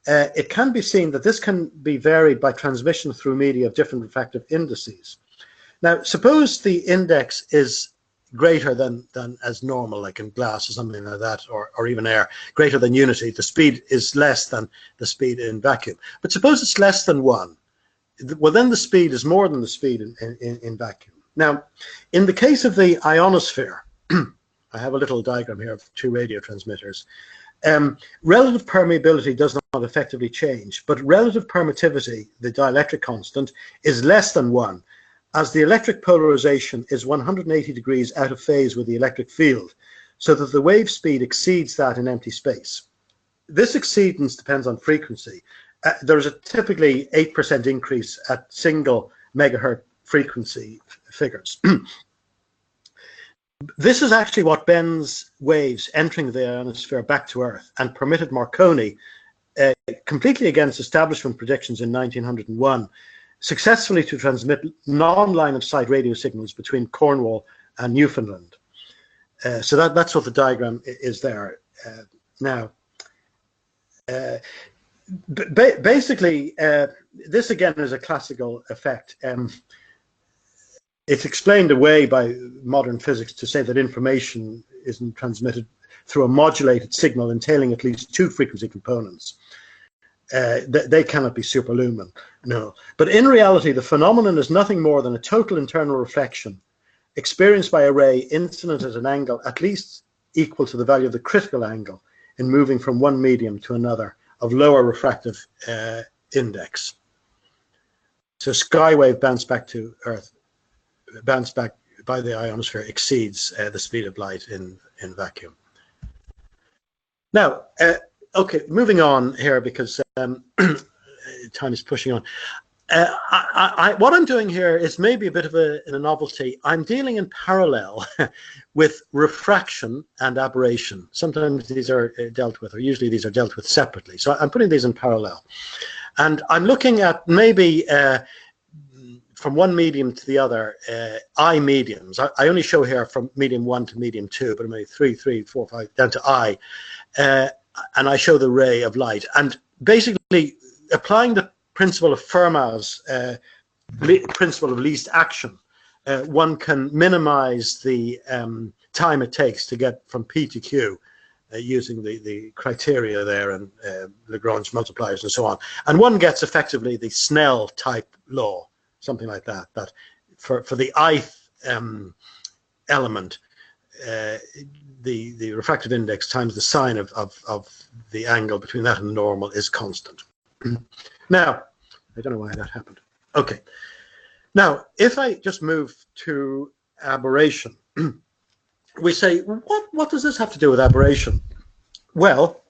Speaker 2: it can be seen that this can be varied by transmission through media of different refractive indices. Now, suppose the index is greater than as normal, like in glass or something like that, or even air, greater than unity. The speed is less than the speed in vacuum. But suppose it's less than 1. Well, then the speed is more than the speed in vacuum. Now, in the case of the ionosphere, I have a little diagram here of 2 radio transmitters. Relative permeability does not effectively change, but relative permittivity, the dielectric constant, is less than 1, as the electric polarization is 180 degrees out of phase with the electric field, so that the wave speed exceeds that in empty space. This exceedance depends on frequency. There is a typically 8% increase at single megahertz frequency figures. This is actually what bends waves entering the ionosphere back to Earth and permitted Marconi, completely against establishment predictions in 1901, successfully to transmit non-line of sight radio signals between Cornwall and Newfoundland. So that's what the diagram is there. Now, basically, this again is a classical effect. It's explained away by modern physics to say that information isn't transmitted through a modulated signal entailing at least 2 frequency components. They cannot be superlumen, no. But in reality, the phenomenon is nothing more than a total internal reflection experienced by a ray incident at an angle at least equal to the value of the critical angle in moving from one medium to another of lower refractive index. So skywave bounced back to Earth, bounced back by the ionosphere, exceeds the speed of light in vacuum. Now, okay, moving on here because time is pushing on. What I'm doing here is maybe a bit of a novelty. I'm dealing in parallel with refraction and aberration. Sometimes these are dealt with, or usually these are dealt with separately. So I'm putting these in parallel. And I'm looking at maybe from one medium to the other, I mediums. I only show here from medium 1 to medium 2, but maybe 3, 4, 5, down to I. And I show the ray of light. And basically, applying the principle of Fermat's principle of least action, one can minimize the time it takes to get from P to Q using the criteria there and Lagrange multipliers and so on. And one gets effectively the Snell type law, something like that, that for the ith element, the refractive index times the sine of the angle between that and the normal is constant. Now, I don't know why that happened. Okay. Now, if I just move to aberration, we say, what does this have to do with aberration? Well,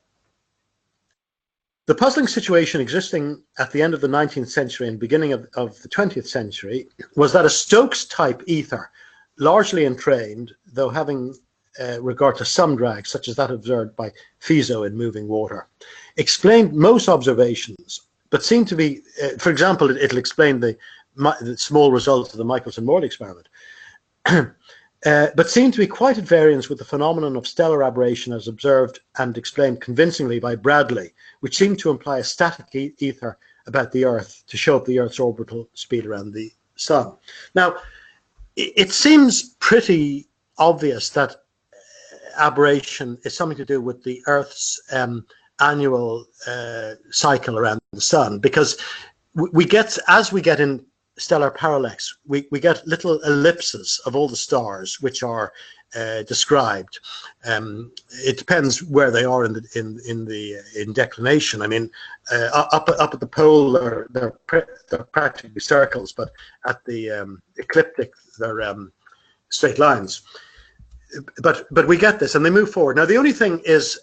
Speaker 2: the puzzling situation existing at the end of the 19th century and beginning of the 20th century was that a Stokes-type ether, largely entrained, though having regard to some drag, such as that observed by Fizeau in moving water, explained most observations, but seemed to be, for example, it'll explain the small results of the Michelson-Morley experiment, but seemed to be quite at variance with the phenomenon of stellar aberration as observed and explained convincingly by Bradley, which seemed to imply a static ether about the Earth to show up the Earth's orbital speed around the Sun. Now, it seems pretty obvious that aberration is something to do with the Earth's annual cycle around the Sun, because we get, as we get in stellar parallax, we get little ellipses of all the stars, which are described. It depends where they are in declination. I mean, up at the pole, they're practically circles, but at the ecliptic, they're straight lines. But we get this, and they move forward. Now, the only thing is,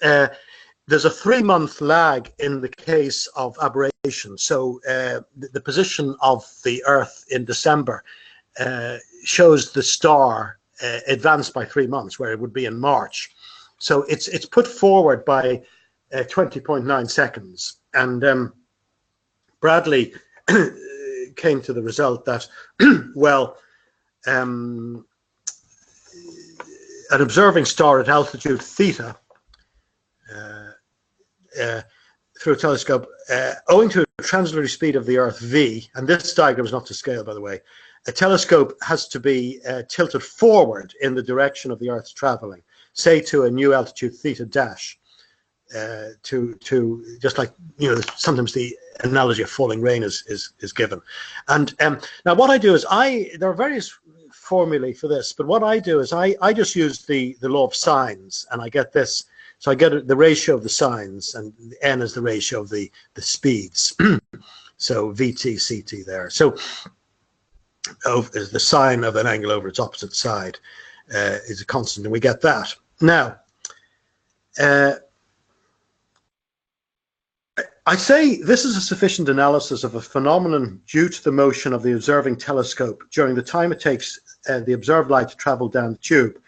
Speaker 2: there's a 3-month lag in the case of aberration. So the position of the Earth in December shows the star advanced by 3 months, where it would be in March. So it's put forward by 20.9 seconds. And Bradley came to the result that, well, an observing star at altitude theta through a telescope, owing to a translatory speed of the Earth v, and this diagram is not to scale, by the way, a telescope has to be tilted forward in the direction of the Earth's traveling, say to a new altitude theta dash, to just like, you know, sometimes the analogy of falling rain is given. And now what I do is there are various formulae for this, but what I do is I just use the law of sines, and I get this. So I get the ratio of the sines, and n is the ratio of the speeds. So VT, CT there. So is the sine of an angle over its opposite side is a constant, and we get that. Now, I say this is a sufficient analysis of a phenomenon due to the motion of the observing telescope during the time it takes the observed light to travel down the tube.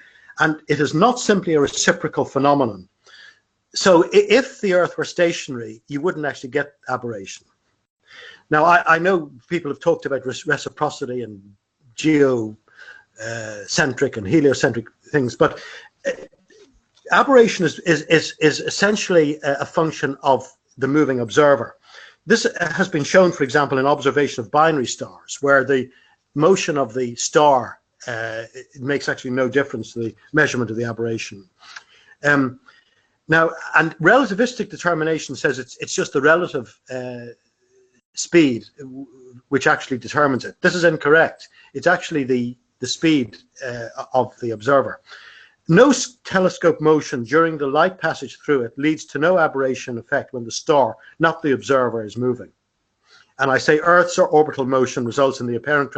Speaker 2: And it is not simply a reciprocal phenomenon. So if the Earth were stationary, you wouldn't actually get aberration. Now, I know people have talked about reciprocity and geocentric and heliocentric things, but aberration is essentially a function of the moving observer. This has been shown, for example, in observation of binary stars, where the motion of the star it makes actually no difference to the measurement of the aberration. Now, and relativistic determination says it's just the relative speed which actually determines it. This is incorrect. It's actually the speed of the observer. No telescope motion during the light passage through it leads to no aberration effect when the star, not the observer, is moving. And I say Earth's orbital motion results in the apparent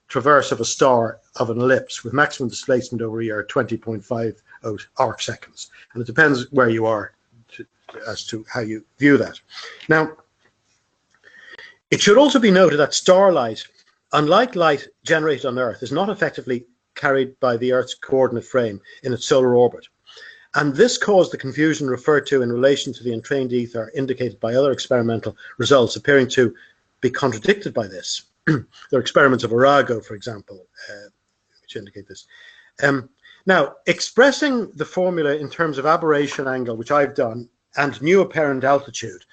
Speaker 2: traverse of a star of an ellipse with maximum displacement over a year 20.50 arc seconds. And it depends where you are as to how you view that. Now, it should also be noted that starlight, unlike light generated on Earth, is not effectively carried by the Earth's coordinate frame in its solar orbit. And this caused the confusion referred to in relation to the entrained ether indicated by other experimental results appearing to be contradicted by this. There are experiments of Arago, for example, which indicate this. Now, expressing the formula in terms of aberration angle, which I've done, and new apparent altitude,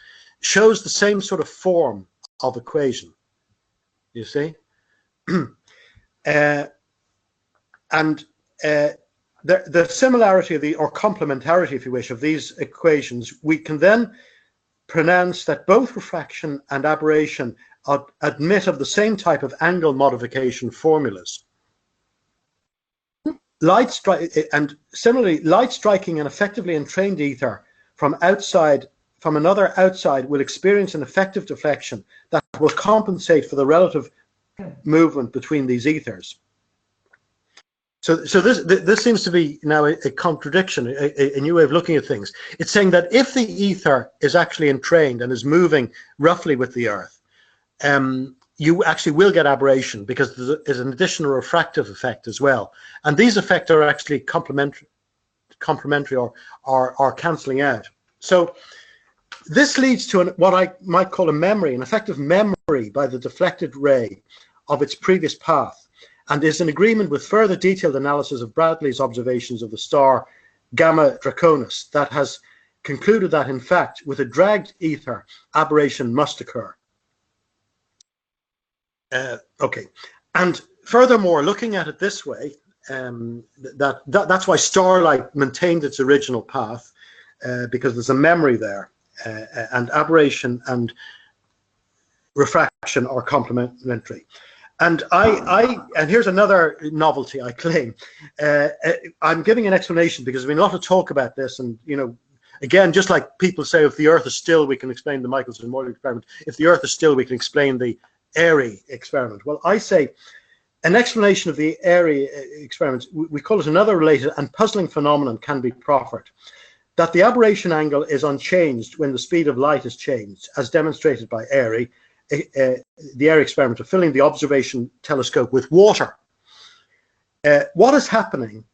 Speaker 2: shows the same sort of form of equation, you see? The similarity of or complementarity, if you wish, of these equations, we can then pronounce that both refraction and aberration admit of the same type of angle modification formulas. And similarly, light striking an effectively entrained ether from another outside will experience an effective deflection that will compensate for the relative movement between these ethers. So this seems to be now a contradiction, a new way of looking at things. It's saying that if the ether is actually entrained and is moving roughly with the Earth, you actually will get aberration because there's an additional refractive effect as well. And these effects are actually complementary or cancelling out. So this leads to what I might call an effective memory by the deflected ray of its previous path, and is in agreement with further detailed analysis of Bradley's observations of the star Gamma Draconis that has concluded that, in fact, with a dragged ether, aberration must occur. Okay, and furthermore, looking at it this way, that's why starlight maintained its original path, because there's a memory there, and aberration and refraction are complementary. And and here's another novelty I claim. I'm giving an explanation because there's been a lot of talk about this, and again, just like people say, if the Earth is still, we can explain the Michelson-Morley experiment. If the Earth is still, we can explain the Airy experiment. Well, I say an explanation of the Airy experiment, we call it another related and puzzling phenomenon, can be proffered. That the aberration angle is unchanged when the speed of light is changed, as demonstrated by Airy, the Airy experiment of filling the observation telescope with water. What is happening,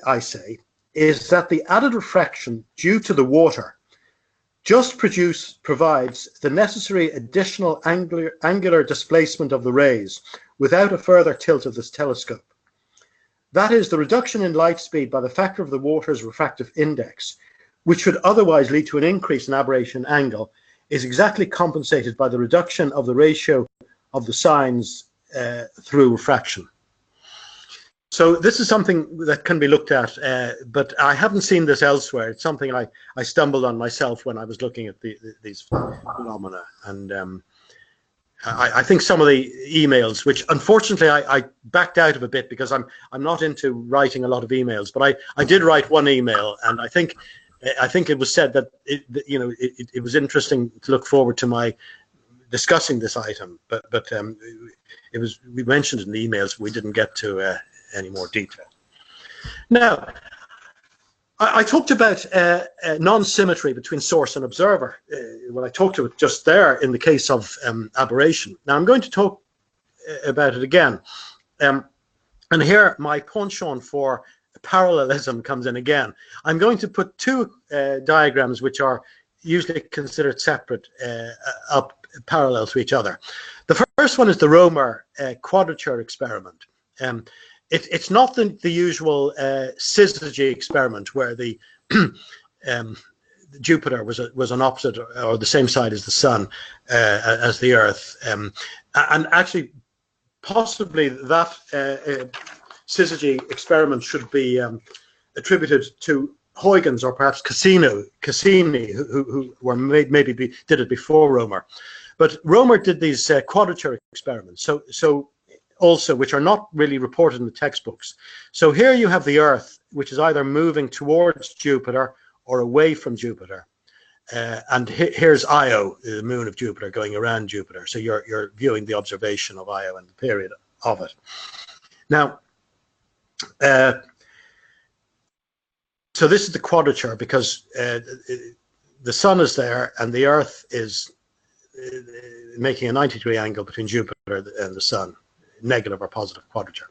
Speaker 2: I say, is that the added refraction due to the water just provides the necessary additional angular displacement of the rays without a further tilt of this telescope. That is, the reduction in light speed by the factor of the water's refractive index, which should otherwise lead to an increase in aberration angle, is exactly compensated by the reduction of the ratio of the signs through refraction. So this is something that can be looked at, but I haven't seen this elsewhere. It's something I stumbled on myself when I was looking at these phenomena. And I think some of the emails, which unfortunately I backed out of a bit because I'm not into writing a lot of emails, but I did write one email, and I think it was said that it was interesting to look forward to my discussing this item, but we mentioned it in the emails, we didn't get to any more detail. Now, I talked about non-symmetry between source and observer when I talked to it just there in the case of aberration. Now I'm going to talk about it again, and here my penchant for parallelism comes in again. I'm going to put two diagrams which are usually considered separate up parallel to each other. The first one is the Romer quadrature experiment. It's not the usual syzygy experiment where the Jupiter was on opposite or the same side as the Sun as the Earth, and actually possibly that syzygy experiment should be attributed to Huygens or perhaps Cassini, who were maybe did it before Romer. But Romer did these quadrature experiments, so also which are not really reported in the textbooks. So here you have the Earth, which is either moving towards Jupiter or away from Jupiter, and here's Io, the moon of Jupiter, going around Jupiter. So you're viewing the observation of Io and the period of it. Now, so this is the quadrature because the Sun is there and the Earth is making a 90-degree angle between Jupiter and the Sun, negative or positive quadrature.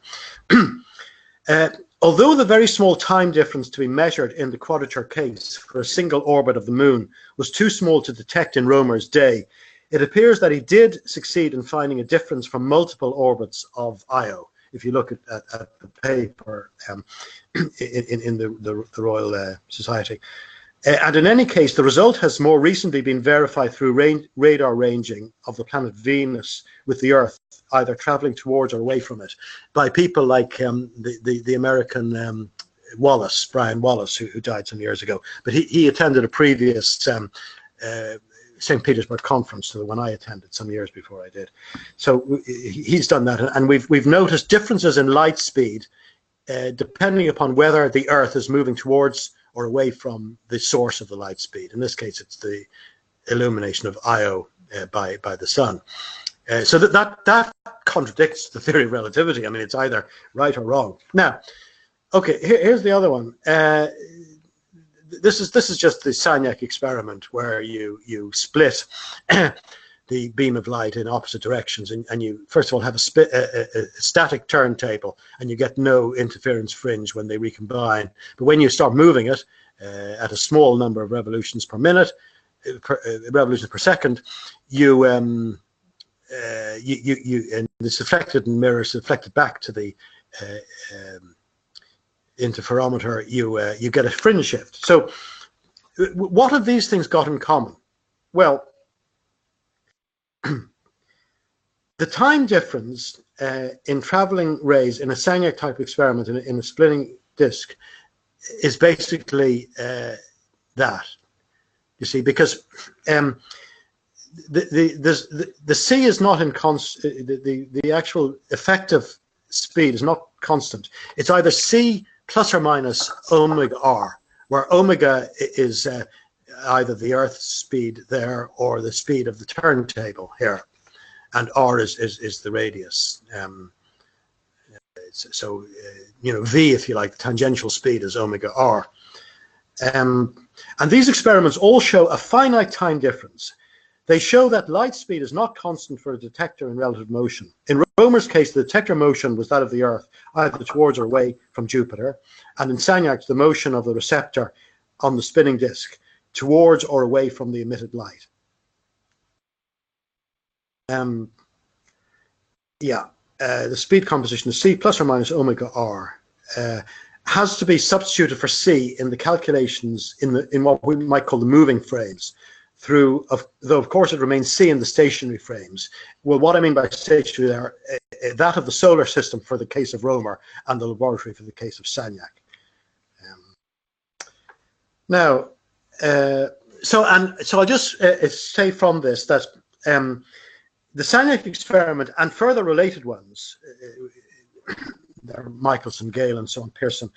Speaker 2: Although the very small time difference to be measured in the quadrature case for a single orbit of the moon was too small to detect in Romer's day, it appears that he did succeed in finding a difference from multiple orbits of Io. If you look at the paper in the Royal Society. And in any case, the result has more recently been verified through radar ranging of the planet Venus with the Earth, either traveling towards or away from it, by people like the American Brian Wallace, who died some years ago. But he attended a previous St. Petersburg conference to the one I attended some years before I did. So he's done that, and we've noticed differences in light speed depending upon whether the Earth is moving towards or away from the source of the light speed. In this case, it's the illumination of Io by the Sun. So that contradicts the theory of relativity. I mean, it's either right or wrong. Now, okay, here's the other one. This is just the Sagnac experiment where you split the beam of light in opposite directions, and you first of all have a static turntable, and you get no interference fringe when they recombine. But when you start moving it at a small number of revolutions per minute, revolutions per second, and it's reflected in mirrors, reflected back to the interferometer, you get a fringe shift. So what have these things got in common? Well, the time difference in traveling rays in a Sagnac type experiment in a splitting disk is basically that, you see, because the c is not in the actual effective speed is not constant. It's either c plus or minus omega r, where omega is either the Earth's speed there or the speed of the turntable here, and r is the radius. So v, if you like, the tangential speed is omega r. And these experiments all show a finite time difference. They show that light speed is not constant for a detector in relative motion. In Romer's case, the detector motion was that of the Earth, either towards or away from Jupiter, and in Sagnac's, the motion of the receptor on the spinning disk towards or away from the emitted light. The speed composition is c plus or minus omega r. Has to be substituted for c in the calculations in what we might call the moving frames. Though of course it remains c in the stationary frames. Well, what I mean by stationary there, that of the solar system for the case of Romer and the laboratory for the case of Sagnac. So I'll just say from this that the Sagnac experiment and further related ones, Michelson, Gale, and so on, Pearson,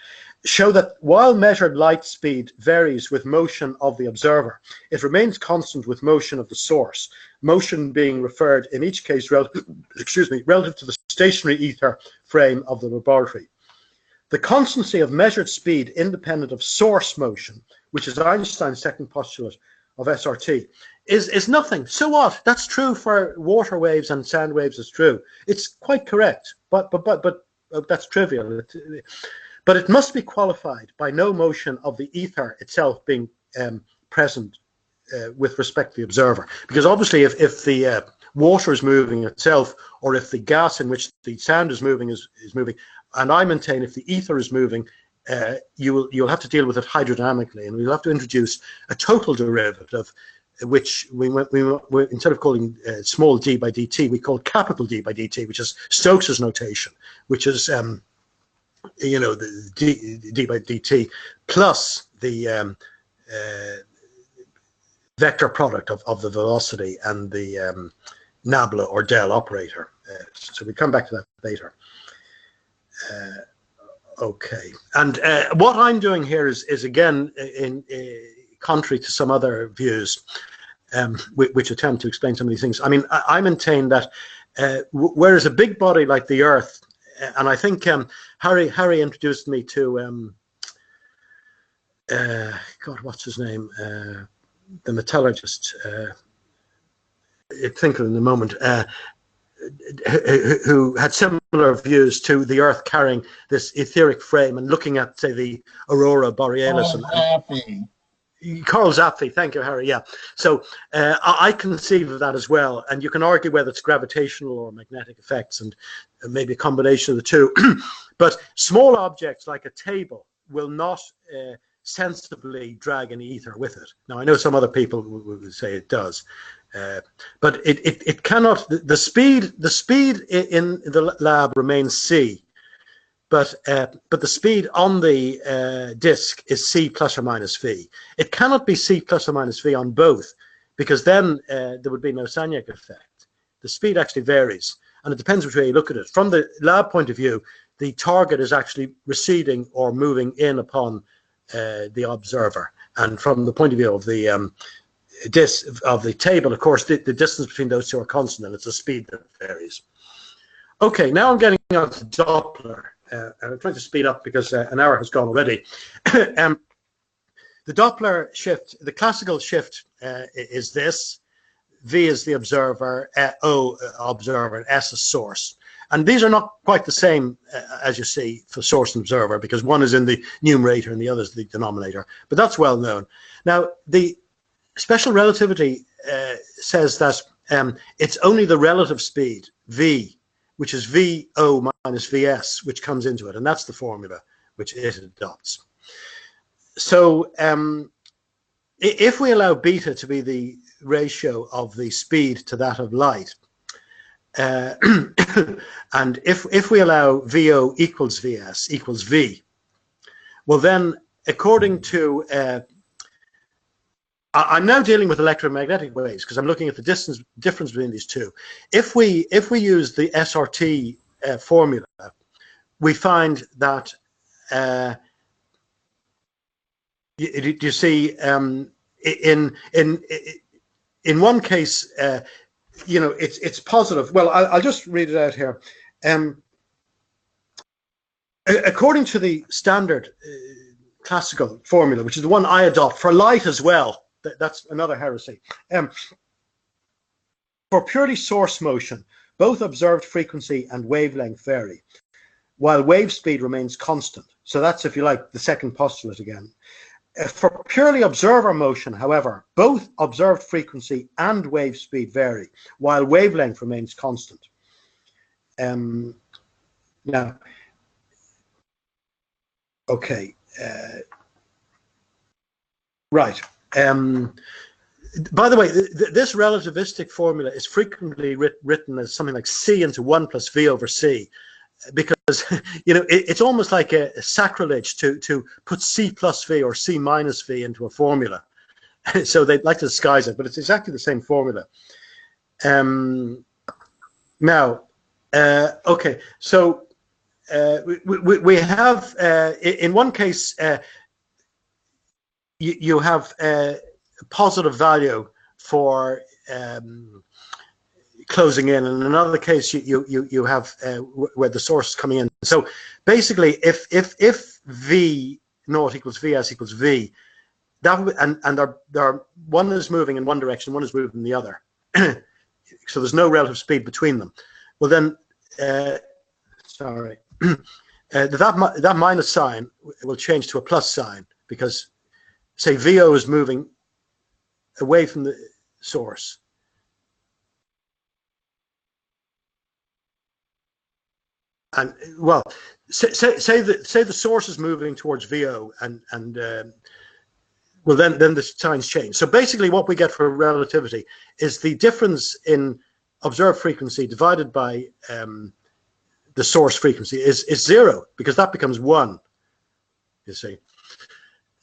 Speaker 2: show that while measured light speed varies with motion of the observer, it remains constant with motion of the source, motion being referred in each case relative to the stationary ether frame of the laboratory. The constancy of measured speed independent of source motion, which is Einstein's second postulate of SRT, is nothing. So what? That's true for water waves and sound waves. It's true. It's quite correct, but that's trivial. But it must be qualified by no motion of the ether itself being present with respect to the observer. Because obviously if the water is moving itself, or if the gas in which the sound is moving is moving, and I maintain if the ether is moving, you'll have to deal with it hydrodynamically, and we'll have to introduce a total derivative, which we instead of calling small d by dt, we call capital D by dt, which is Stokes's notation, which is the d by dt plus the vector product of the velocity and the nabla or del operator. So we come back to that later. Okay, and what I'm doing here is again in contrary to some other views which attempt to explain some of these things. I mean, I maintain that whereas a big body like the Earth, and I think Harry introduced me to God, what's his name? The metallurgist. Think of it in a moment. Who had similar views to the Earth carrying this etheric frame and looking at, say, the aurora borealis. Carl Zappi, thank you, Harry. Yeah, so I conceive of that as well, and you can argue whether it's gravitational or magnetic effects, and maybe a combination of the two. But small objects like a table will not sensibly drag an ether with it. Now, I know some other people will say it does. But it cannot. The speed in the lab remains c, but the speed on the disk is c plus or minus v. It cannot be c plus or minus v on both, because then there would be no Sagnac effect. The speed actually varies, and it depends which way you look at it. From the lab point of view, the target is actually receding or moving in upon the observer, and from the point of view of the table, of course, the distance between those two are constant, and it's the speed that varies. Okay, now I'm getting on to Doppler. And I'm trying to speed up because an hour has gone already. The Doppler shift, the classical shift is this. V is the observer, O observer, and S is source. And these are not quite the same, as you see, for source and observer, because one is in the numerator and the other is the denominator. But that's well known. Now, the special relativity says that it's only the relative speed, v, which is VO minus VS, which comes into it. And that's the formula which it adopts. So if we allow beta to be the ratio of the speed to that of light, and if we allow VO equals VS equals V, well then, according to I'm now dealing with electromagnetic waves because I'm looking at the difference between these two. If we use the SRT formula, we find that you see in one case, it's positive. Well, I'll just read it out here. According to the standard classical formula, which is the one I adopt for light as well, that's another heresy. For purely source motion, both observed frequency and wavelength vary, while wave speed remains constant. So that's, if you like, the second postulate again. For purely observer motion, however, both observed frequency and wave speed vary, while wavelength remains constant. Now, okay, right. By the way, this relativistic formula is frequently written as something like C into 1 plus V over C, because it's almost like a sacrilege to put C plus V or C minus V into a formula. So they'd like to disguise it, but it's exactly the same formula. Now, okay, so we have in one case you have a positive value for closing in, and in another case you have where the source is coming in. So basically, if V naught equals Vs equals V, that and there one is moving in one direction, one is moving in the other. So there's no relative speed between them. Well then, sorry, that minus sign will change to a plus sign, because say VO is moving away from the source. And well, say the source is moving towards VO, and well then the signs change. So basically, what we get for relativity is the difference in observed frequency divided by the source frequency is 0, because that becomes 1. You see.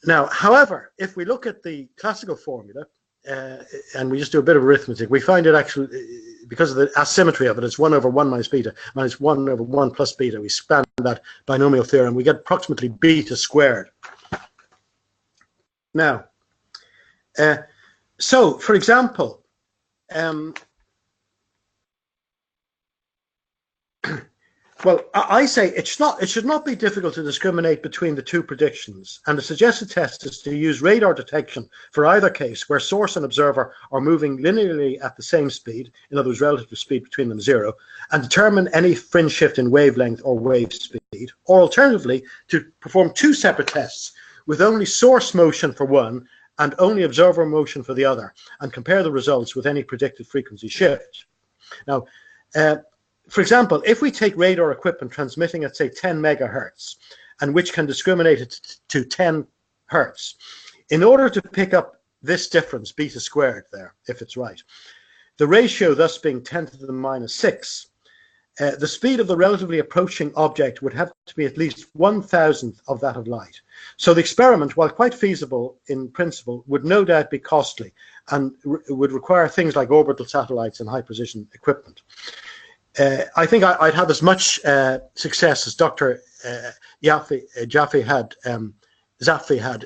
Speaker 2: Now, however, if we look at the classical formula and we just do a bit of arithmetic, we find it actually, because of the asymmetry of it, it's 1 over 1 minus beta minus 1 over 1 plus beta. We span that binomial theorem, we get approximately beta squared. Now, so for example, well, I say it should not be difficult to discriminate between the two predictions, and the suggested test is to use radar detection for either case, where source and observer are moving linearly at the same speed, in other words, relative speed between them 0, and determine any fringe shift in wavelength or wave speed, or alternatively, to perform two separate tests with only source motion for one and only observer motion for the other, and compare the results with any predicted frequency shift. Now, for example, if we take radar equipment transmitting at, say, 10 megahertz, and which can discriminate it to 10 hertz, in order to pick up this difference, beta squared there, if it's right, the ratio thus being 10 to the minus 6, the speed of the relatively approaching object would have to be at least 1,000th of that of light. So the experiment, while quite feasible in principle, would no doubt be costly and would require things like orbital satellites and high precision equipment. I think I'd have as much success as Dr. Jaffe had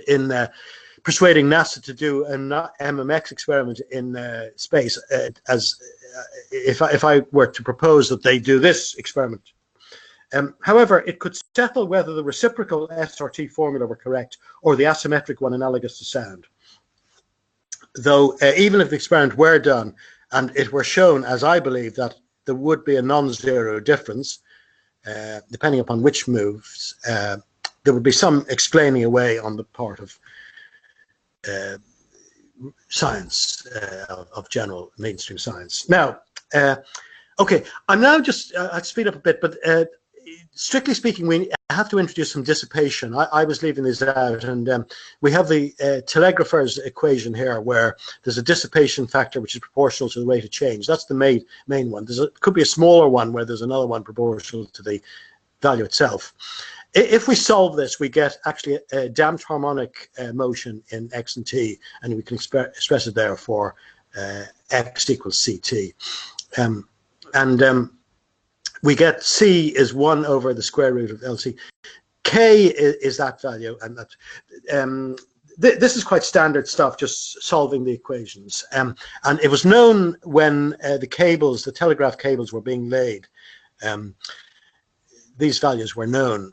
Speaker 2: in persuading NASA to do an MMX experiment in space, as if I were to propose that they do this experiment. However, it could settle whether the reciprocal SRT formula were correct or the asymmetric one analogous to sound. Though even if the experiment were done and it were shown, as I believe, that there would be a non-zero difference, depending upon which moves, there would be some explaining away on the part of science, of general mainstream science. Now, okay, I'm now just, I'll speed up a bit, but strictly speaking, we have to introduce some dissipation. I was leaving these out, and we have the telegrapher's equation here, where there's a dissipation factor which is proportional to the rate of change. That's the main one. Could be a smaller one where there's another one proportional to the value itself. if we solve this, we get actually a damped harmonic motion in x and t, and we can express it there for x equals ct. We get c is 1 over the square root of LC. K is that value, and that this is quite standard stuff, just solving the equations. And it was known when the telegraph cables were being laid. These values were known.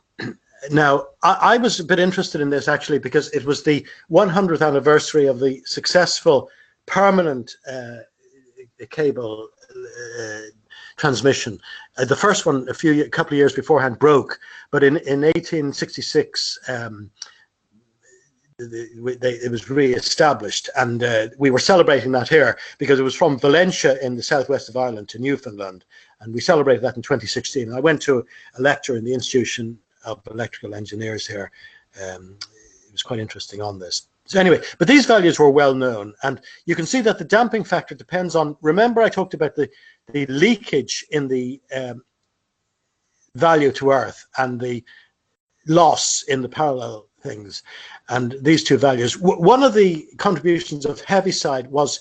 Speaker 2: Now, I was a bit interested in this actually because it was the 100th anniversary of the successful permanent cable transmission. The first one, a couple of years beforehand, broke, but in 1866 it was re-established, and we were celebrating that here because it was from Valentia in the southwest of Ireland to Newfoundland, and we celebrated that in 2016. I went to a lecture in the Institution of Electrical Engineers here. It was quite interesting on this. So anyway, but these values were well known, and you can see that the damping factor depends on, remember I talked about the leakage in the value to Earth and the loss in the parallel things, and these two values. One of the contributions of Heaviside was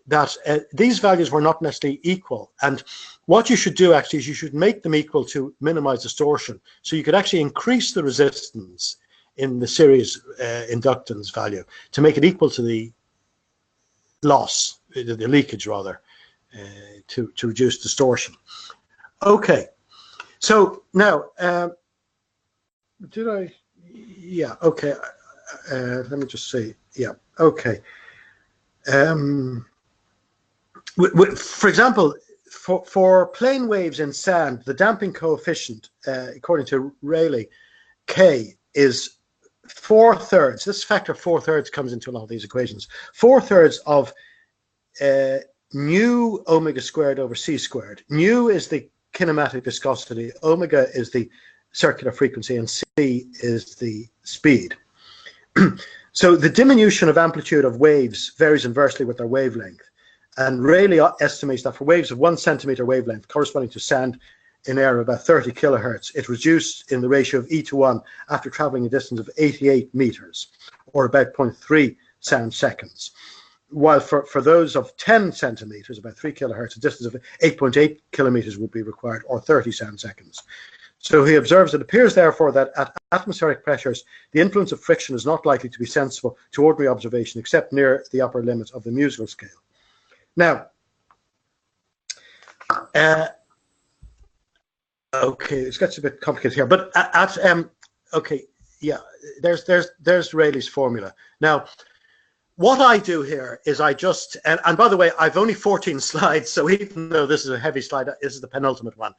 Speaker 2: that these values were not necessarily equal, and what you should do actually is you should make them equal to minimize distortion, so you could actually increase the resistance in the series inductance value to make it equal to the loss, the leakage rather, to reduce distortion. Okay, so now did I? Yeah. Okay. Let me just see. Yeah. Okay. For example, for plane waves in sand, the damping coefficient, according to Rayleigh, K is 4/3. This factor 4/3 comes into a lot of these equations. 4/3 of nu omega squared over c squared. Nu is the kinematic viscosity, omega is the circular frequency, and c is the speed. So the diminution of amplitude of waves varies inversely with their wavelength. And Rayleigh estimates that for waves of 1 centimeter wavelength corresponding to sand in air of about 30 kilohertz, it reduced in the ratio of E/1 after traveling a distance of 88 meters, or about 0.3 sound seconds. While for those of 10 centimeters, about 3 kilohertz, a distance of 8.8 kilometers would be required, or 30 sound seconds. So he observes it appears, therefore, that at atmospheric pressures, the influence of friction is not likely to be sensible to ordinary observation except near the upper limits of the musical scale. Now, okay, it gets a bit complicated here, but okay, yeah, there's Rayleigh's formula. Now, what I do here is I just, and by the way, I've only 14 slides, so even though this is a heavy slide, this is the penultimate one.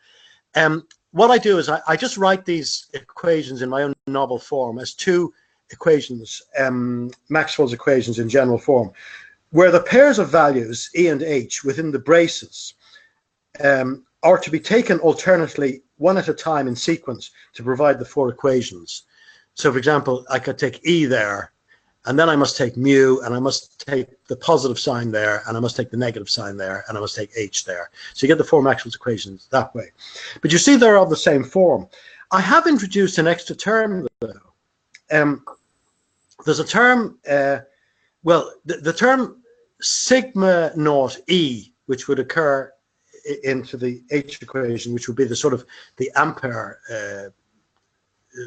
Speaker 2: What I do is I just write these equations in my own novel form as two equations, Maxwell's equations in general form, where the pairs of values, E and H, within the braces are to be taken alternately, one at a time in sequence, to provide the four equations. So, for example, I could take E there, and then I must take mu, and I must take the positive sign there, and I must take the negative sign there, and I must take H there. So you get the four Maxwell's equations that way. But you see they're of the same form. I have introduced an extra term, though. There's a term, well, the term sigma naught E, which would occur into the H equation, which would be the sort of the Ampere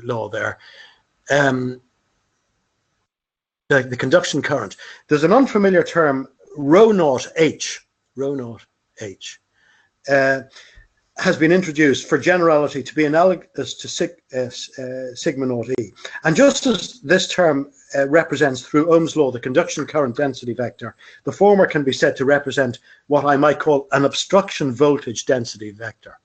Speaker 2: law there, the conduction current. There's an unfamiliar term, rho naught H, has been introduced for generality to be analogous to sigma naught E. And just as this term represents through Ohm's law the conduction current density vector, the former can be said to represent what I might call an obstruction voltage density vector.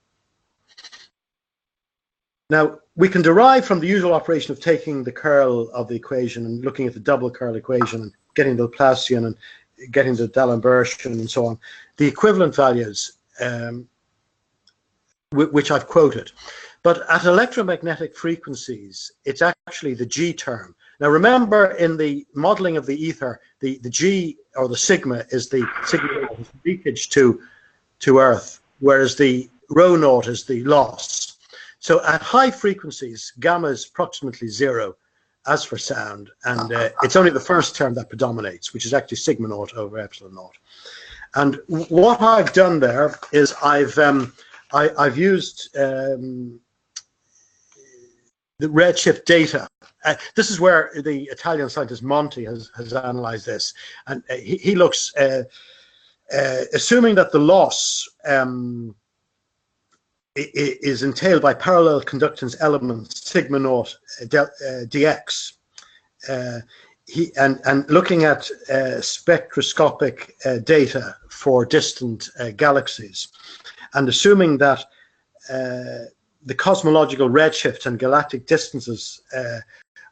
Speaker 2: Now, we can derive from the usual operation of taking the curl of the equation and looking at the double curl equation and getting the Laplacian and getting the Aberration and so on, the equivalent values which I've quoted. But at electromagnetic frequencies, it's actually the G term. Now, remember, in the modeling of the ether, the G, or the sigma, is the sigma leakage to Earth, whereas the rho naught is the loss. So at high frequencies, gamma is approximately 0 as for sound, and it's only the first term that predominates, which is actually sigma naught over epsilon naught. And what I've done there is I've used the redshift data. This is where the Italian scientist Monti has analyzed this, and he looks, assuming that the loss is entailed by parallel conductance elements sigma naught dx. And looking at spectroscopic data for distant galaxies, and assuming that the cosmological redshift and galactic distances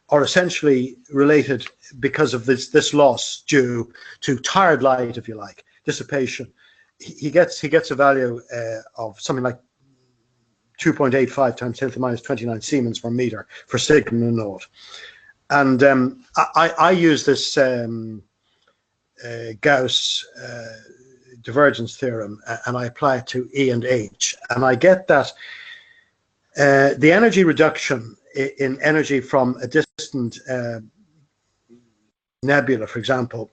Speaker 2: are essentially related because of this loss due to tired light, if you like, dissipation, he gets a value of something like 2.85 times 10 to the minus 29 Siemens per meter for sigma naught. And I use this Gauss divergence theorem, and I apply it to E and H, and I get that the energy reduction in energy from a distant nebula, for example,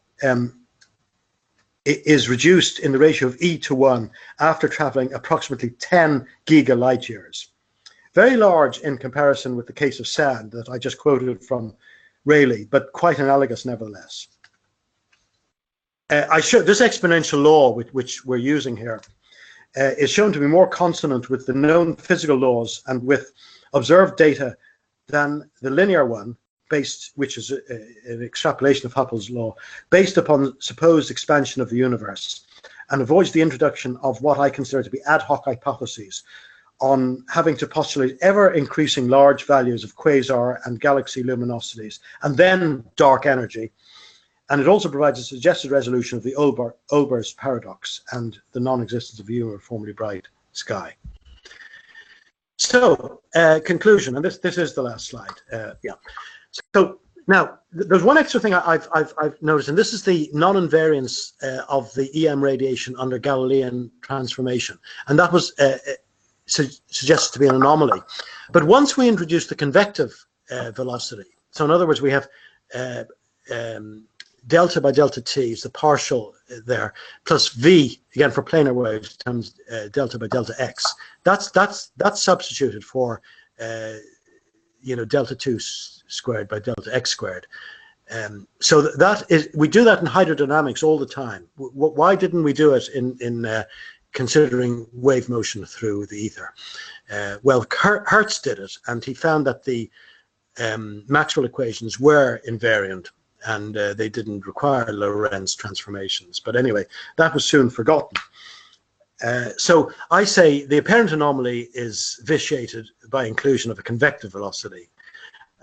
Speaker 2: is reduced in the ratio of E to 1 after traveling approximately 10 gigalight years. Very large in comparison with the case of sand that I just quoted from Rayleigh, but quite analogous nevertheless. This exponential law which we're using here is shown to be more consonant with the known physical laws and with observed data than the linear one, which is an extrapolation of Hubble's law, based upon supposed expansion of the universe, and avoids the introduction of what I consider to be ad hoc hypotheses on having to postulate ever-increasing large values of quasar and galaxy luminosities, and then dark energy. And it also provides a suggested resolution of the Olbers paradox and the non-existence of a uniformly bright sky. So, conclusion, and this is the last slide. So now, there's one extra thing I've noticed, and this is the non-invariance of the EM radiation under Galilean transformation, and that was suggested to be an anomaly. But once we introduce the convective velocity, so in other words, we have delta by delta t is the partial there, plus v again for planar waves times delta by delta x. That's substituted for delta 2 squared by delta x squared. So that is, we do that in hydrodynamics all the time. Why didn't we do it in considering wave motion through the ether? Well, Hertz did it, and he found that the Maxwell equations were invariant, and they didn't require Lorentz transformations. But anyway, that was soon forgotten. So I say the apparent anomaly is vitiated by inclusion of a convective velocity.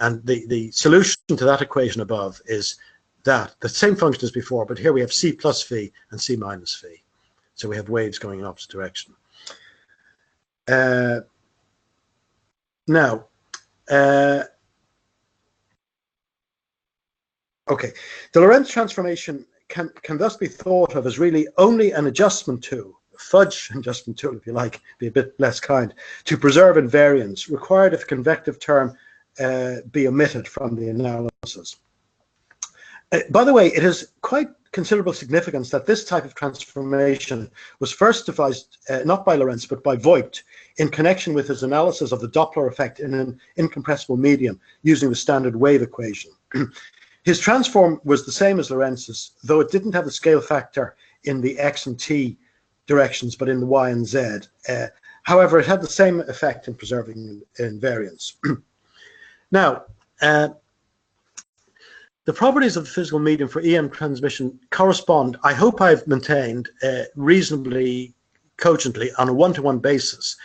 Speaker 2: And the solution to that equation above is that the same function as before, but here we have c plus phi and c minus phi. So we have waves going in opposite direction. Okay, the Lorentz transformation can thus be thought of as really only an adjustment tool, fudge adjustment tool if you like, be a bit less kind, to preserve invariance required if a convective term be omitted from the analysis. By the way, it has quite considerable significance that this type of transformation was first devised not by Lorentz but by Voigt in connection with his analysis of the Doppler effect in an incompressible medium using the standard wave equation. His transform was the same as Lorentz's, though it didn't have the scale factor in the x and t directions but in the y and z. However, it had the same effect in preserving invariance. Now, the properties of the physical medium for EM transmission correspond, I hope I've maintained, reasonably cogently on a one-to-one basis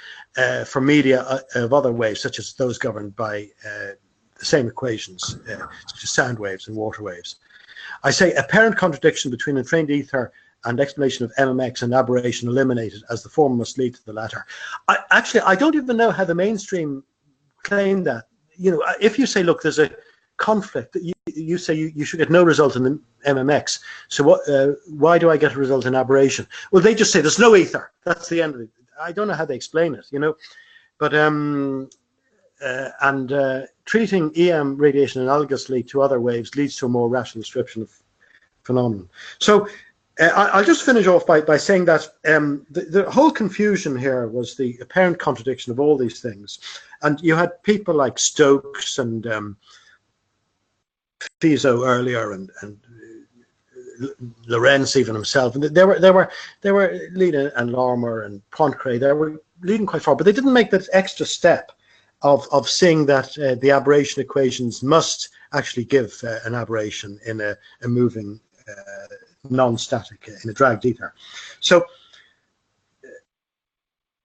Speaker 2: for media of other waves, such as those governed by the same equations, such as sound waves and water waves. I say apparent contradiction between entrained ether and explanation of MMX and aberration eliminated, as the former must lead to the latter. I don't even know how the mainstream claim that. If you say, look, there's a conflict, you say you should get no result in the MMX. So why do I get a result in aberration? Well, they just say there's no ether. That's the end of it. I don't know how they explain it, But treating EM radiation analogously to other waves leads to a more rational description of phenomenon. So I'll just finish off by saying that the whole confusion here was the apparent contradiction of all these things. And you had people like Stokes and Fizeau earlier, and Lorentz even himself. And they were leading, and Larmor and Poincare, they were leading quite far, but they didn't make that extra step of seeing that the aberration equations must actually give an aberration in a moving non-static, in a dragged ether. So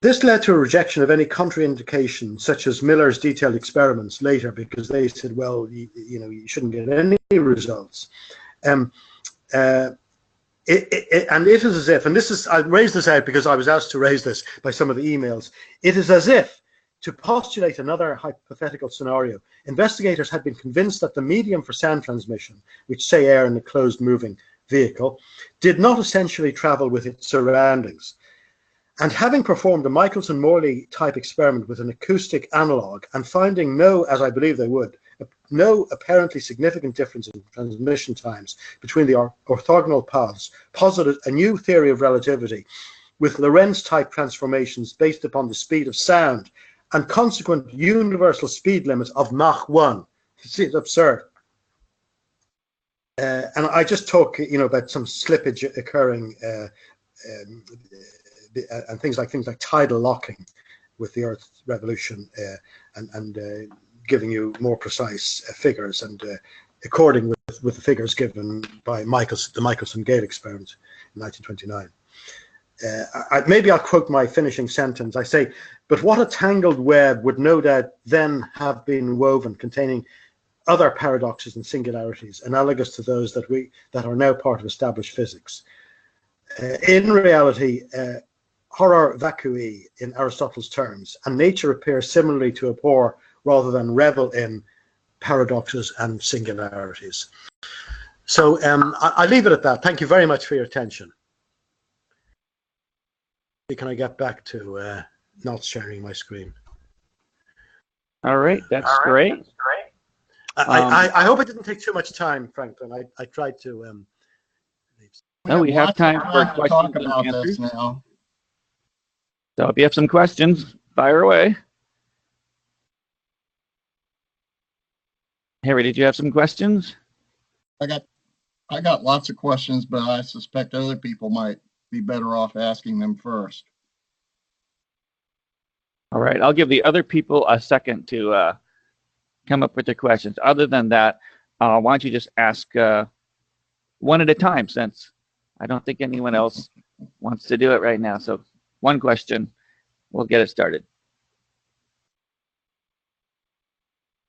Speaker 2: this led to a rejection of any contraindication, such as Miller's detailed experiments later, because they said, well, you shouldn't get any results. And it is as if, and this is, I raised this out because I was asked to raise this by some of the emails, it is as if, to postulate another hypothetical scenario, investigators had been convinced that the medium for sound transmission, which say air in a closed moving vehicle, did not essentially travel with its surroundings. And having performed a Michelson-Morley type experiment with an acoustic analog and finding no, as I believe they would, no apparently significant difference in transmission times between the orthogonal paths, posited a new theory of relativity with Lorentz type transformations based upon the speed of sound and consequent universal speed limit of Mach 1. It's absurd. And I just talk, about some slippage occurring and things like tidal locking with the Earth's revolution, and giving you more precise figures, and according with the figures given by the Michelson-Gale experiment in 1929. Maybe I'll quote my finishing sentence. I say, but what a tangled web would no doubt then have been woven, containing other paradoxes and singularities analogous to those that are now part of established physics. In reality, horror vacui in Aristotle's terms, and nature appears similarly to abhor rather than revel in paradoxes and singularities. So I leave it at that. Thank you very much for your attention. Can I get back to not sharing my screen?
Speaker 1: All right, that's great.
Speaker 2: I hope it didn't take too much time, Franklin. I tried to.
Speaker 1: No, we have time for questions and answers now. So if you have some questions, fire away. Harry, did you have some questions?
Speaker 3: I got lots of questions, but I suspect other people might be better off asking them first.
Speaker 1: All right, I'll give the other people a second to come up with their questions. Other than that, why don't you just ask one at a time, since I don't think anyone else wants to do it right now. So one question, we'll get it started.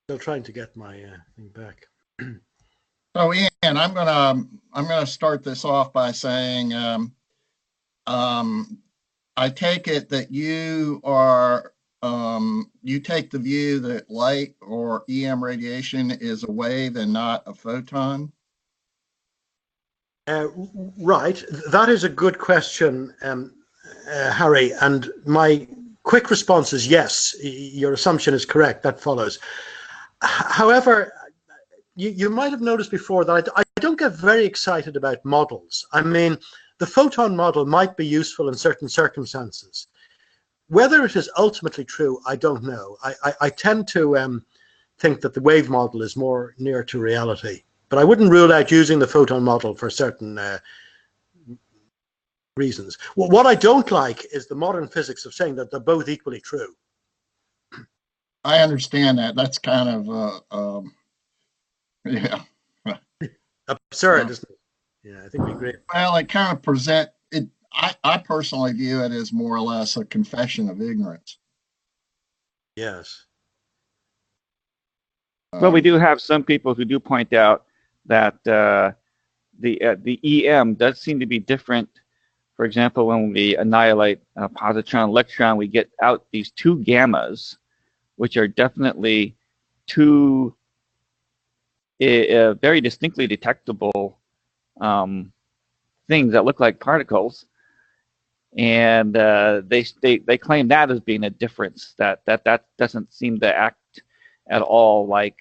Speaker 2: Still trying to get my thing back.
Speaker 3: So Ian, I'm gonna start this off by saying I take it that you are you take the view that light or EM radiation is a wave and not a photon.
Speaker 2: Right, that is a good question, Harry, and my quick response is yes, your assumption is correct, that follows. However, you might have noticed before that I don't get very excited about models. I mean, the photon model might be useful in certain circumstances. Whether it is ultimately true, I don't know. I tend to think that the wave model is more near to reality. But I wouldn't rule out using the photon model for certain reasons. What I don't like is the modern physics of saying that they're both equally true.
Speaker 3: I understand that. That's kind of, yeah.
Speaker 2: Absurd, isn't it? Yeah, I think we agree.
Speaker 3: Well, it kind of present it. I personally view it as more or less a confession of ignorance.
Speaker 2: Yes.
Speaker 1: Well, we do have some people who do point out that the EM does seem to be different. For example, when we annihilate a positron electron, we get out these two gammas, which are definitely two very distinctly detectable things that look like particles, and they claim that as being a difference that doesn't seem to act at all like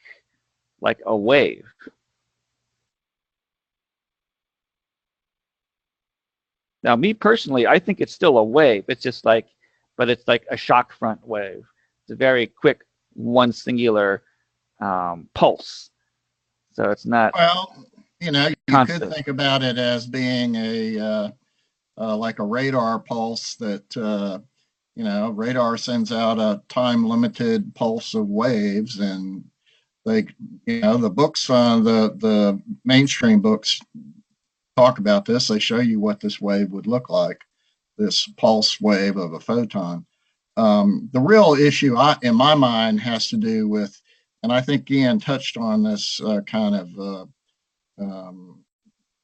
Speaker 1: a wave. Now, me personally, I think it's still a wave. It's just like, but it's like a shock front wave. It's a very quick, one singular pulse. So it's not.
Speaker 3: Well, you know, you
Speaker 1: constant.
Speaker 3: could think about it as being a like a radar pulse that you know, radar sends out a time-limited pulse of waves, and like, you know, the books, the mainstream books talk about this. They show you what this wave would look like, this pulse wave of a photon. The real issue in my mind has to do with, and I think Ian touched on this kind of,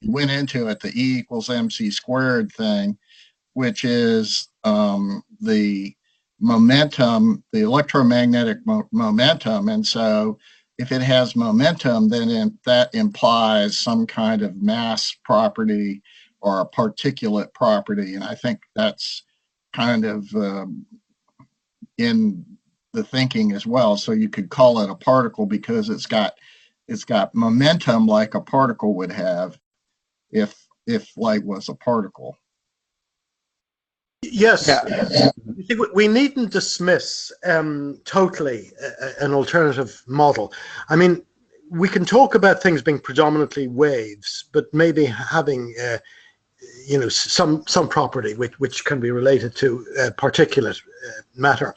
Speaker 3: went into it, the E equals MC squared thing, which is the momentum, the electromagnetic momentum. And so if it has momentum, then that implies some kind of mass property or a particulate property. And I think that's kind of in the thinking as well. So you could call it a particle because it's got momentum like a particle would have if light was a particle.
Speaker 2: Yes.
Speaker 1: Yeah.
Speaker 2: You see, we needn't dismiss totally an alternative model. I mean, we can talk about things being predominantly waves, but maybe having you know, some property which can be related to particulate matter.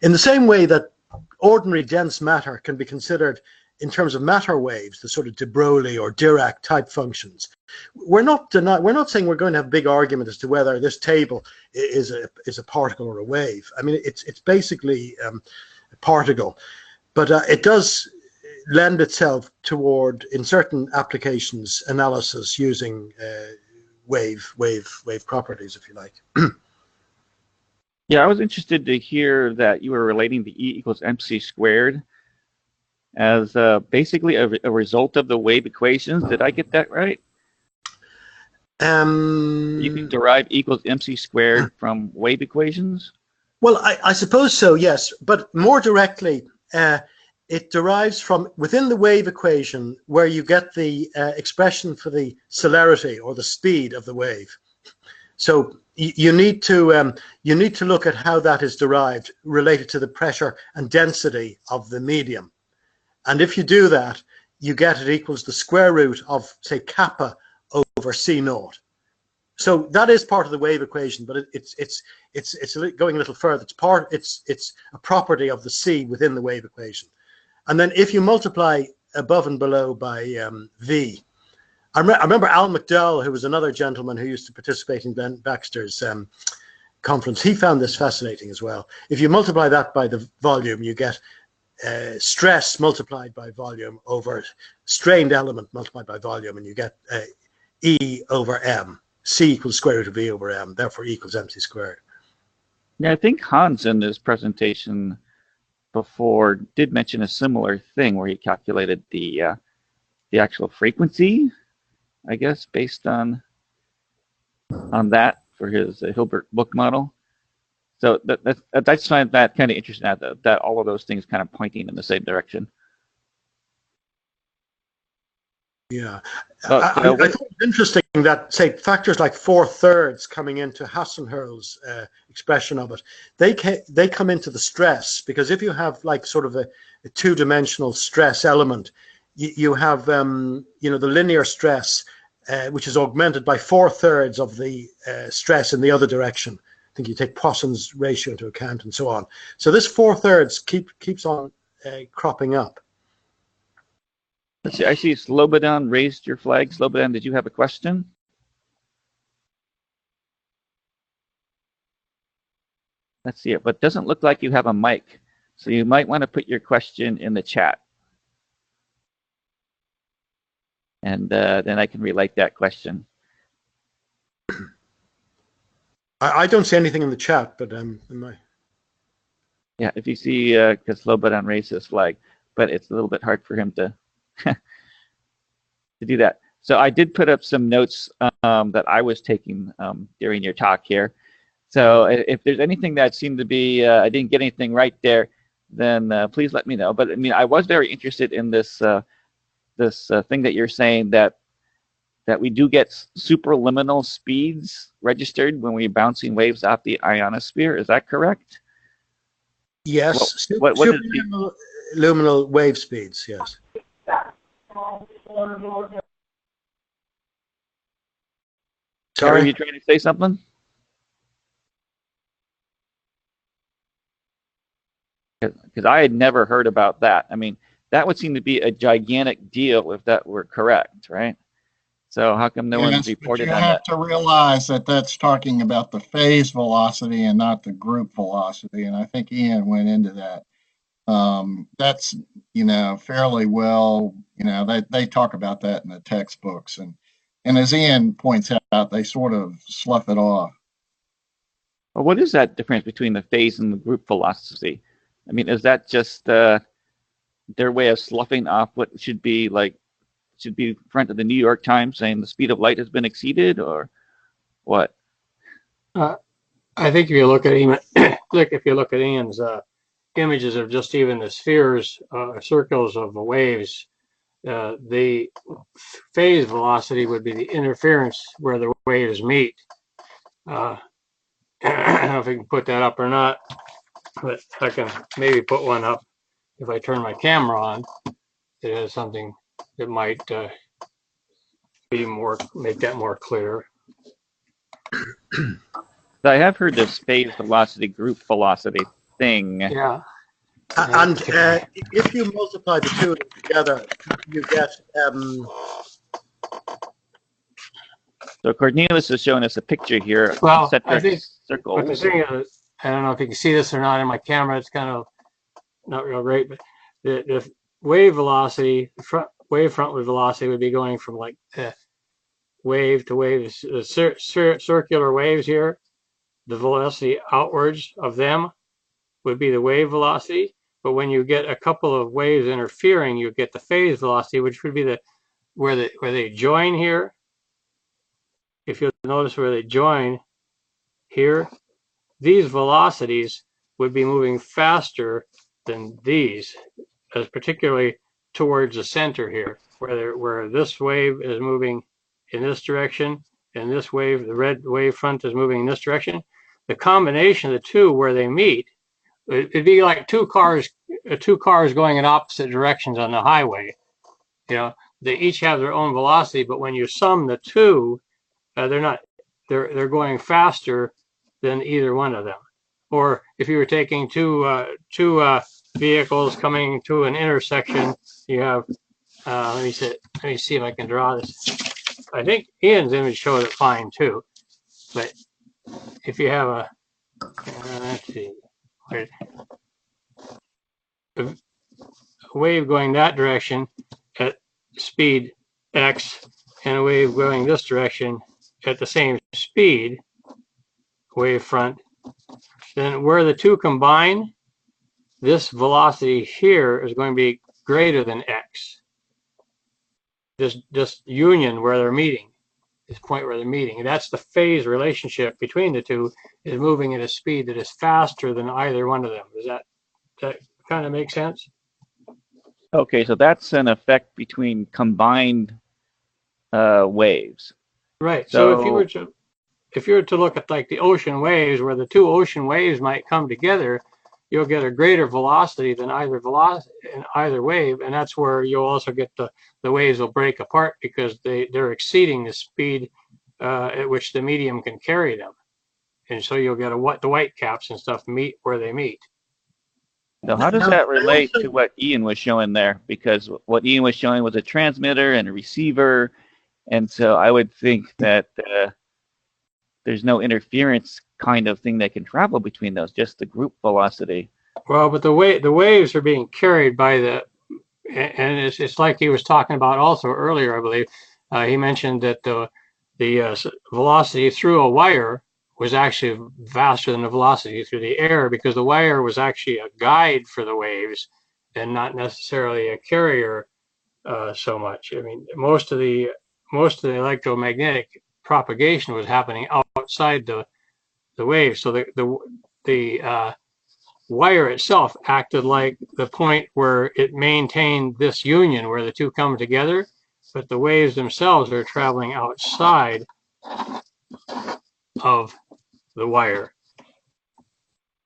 Speaker 2: In the same way that ordinary dense matter can be considered in terms of matter waves, the sort of de Broglie or Dirac type functions. We're not saying we're going to have a big argument as to whether this table is a particle or a wave. I mean, it's basically a particle, but it does lend itself toward, in certain applications, analysis using wave properties, if you like.
Speaker 1: Yeah, I was interested to hear that you were relating the E equals MC squared as basically a result of the wave equations. Did I get that right? You can derive E equals MC squared from wave equations?
Speaker 2: Well, I suppose so, yes. But more directly, it derives from within the wave equation, where you get the expression for the celerity or the speed of the wave. So you need to look at how that is derived related to the pressure and density of the medium. And if you do that, you get it equals the square root of, say, kappa over C naught. So that is part of the wave equation, but it's going a little further. It's a property of the C within the wave equation. And then if you multiply above and below by V, I remember Al McDowell, who was another gentleman who used to participate in Ben Baxter's conference. He found this fascinating as well. If you multiply that by the volume, you get stress multiplied by volume over strained element multiplied by volume, and you get E over M. C equals square root of E over M, therefore E equals MC squared.
Speaker 1: Yeah, I think Hans in his presentation before did mention a similar thing where he calculated the actual frequency, I guess, based on that for his Hilbert book model. So I just find that kind of interesting, that all of those things kind of pointing in the same direction.
Speaker 2: Yeah, I thought it was interesting that, say, factors like 4/3 coming into Hassenhurl's expression of it, they come into the stress, because if you have like sort of a two-dimensional stress element, you have you know, the linear stress, which is augmented by 4/3 of the stress in the other direction. I think you take Poisson's ratio into account and so on. So this 4/3 keeps on cropping up.
Speaker 1: Let's see, I see Slobodan raised your flag. Slobodan, did you have a question? Let's see it, but it doesn't look like you have a mic. So you might want to put your question in the chat. And then I can relate that question.
Speaker 2: I don't see anything in the chat, but in my...
Speaker 1: Yeah, if you see, because Slobodan raised his flag, but it's a little bit hard for him to to do that. So I did put up some notes that I was taking during your talk here. So if there's anything that seemed to be, I didn't get anything right there, then please let me know. But I mean, I was very interested in this thing that you're saying, that we do get superliminal speeds registered when we're bouncing waves off the ionosphere. Is that correct?
Speaker 2: Yes,
Speaker 1: What is
Speaker 2: superluminal wave speeds, yes.
Speaker 1: Sorry, are you
Speaker 2: Sorry?
Speaker 1: trying to say something? Because I had never heard about that. I mean, that would seem to be a gigantic deal if that were correct, right? So how come no one's
Speaker 3: Yes, but
Speaker 1: reported
Speaker 3: you
Speaker 1: on
Speaker 3: have
Speaker 1: that?
Speaker 3: to realize that that's talking about the phase velocity and not the group velocity. And I think Ian went into that. That's, fairly well, they talk about that in the textbooks. And as Ian points out, they sort of slough it off.
Speaker 1: Well, what is that difference between the phase and the group velocity? I mean, is that just their way of sloughing off what should be in front of the New York Times saying the speed of light has been exceeded, or what?
Speaker 5: I think if you look at Ian's images of just even the spheres, circles of the waves, the phase velocity would be the interference where the waves meet. I don't know if I can put that up or not, but I can maybe put one up if I turn my camera on. It has something that might make that more clear.
Speaker 1: I have heard this phase velocity, group velocity thing.
Speaker 5: Yeah.
Speaker 2: And if you multiply the two of them together, you get
Speaker 1: So Cornelius is showing us a picture here of
Speaker 5: Well, I
Speaker 1: concentric
Speaker 5: think
Speaker 1: circles.
Speaker 5: But the thing is, I don't know if you can see this or not in my camera. It's kind of not real great, but the wave velocity, wave frontward velocity would be going from like wave to wave. Circular waves here, the velocity outwards of them would be the wave velocity. But when you get a couple of waves interfering, you get the phase velocity, which would be where they join here. If you'll notice where they join here, these velocities would be moving faster than these, as particularly towards the center here, where this wave is moving in this direction, and this wave, the red wave front, is moving in this direction. The combination of the two where they meet, it'd be like two cars going in opposite directions on the highway. They each have their own velocity, but when you sum the two, they're going faster than either one of them. Or if you were taking two vehicles coming to an intersection, you have let me see if I can draw this. I think Ian's image showed it fine too, but if you have a let's see, a wave going that direction at speed x and a wave going this direction at the same speed, wave front, then where the two combine, this velocity here is going to be greater than x. This union where they're meeting, this point where they're meeting, and that's the phase relationship between the two, is moving at a speed that is faster than either one of them. Does that kind of make sense?
Speaker 1: Okay, so that's an effect between combined waves.
Speaker 5: Right. So if you were to look at like the ocean waves, where the two ocean waves might come together, you'll get a greater velocity than either wave, and that's where you'll also get the waves will break apart because they're exceeding the speed at which the medium can carry them, and so you'll get the white caps and stuff meet where they meet.
Speaker 1: So how does that relate to what Ian was showing there? Because what Ian was showing was a transmitter and a receiver, and so I would think that there's no interference kind of thing that can travel between those, just the group velocity.
Speaker 5: Well, but the waves are being carried by and it's like he was talking about also earlier, I believe. He mentioned that the velocity through a wire was actually faster than the velocity through the air, because the wire was actually a guide for the waves and not necessarily a carrier so much. I mean, most of the electromagnetic propagation was happening outside the wave. So the wire itself acted like the point where it maintained this union where the two come together, but the waves themselves are traveling outside of the wire.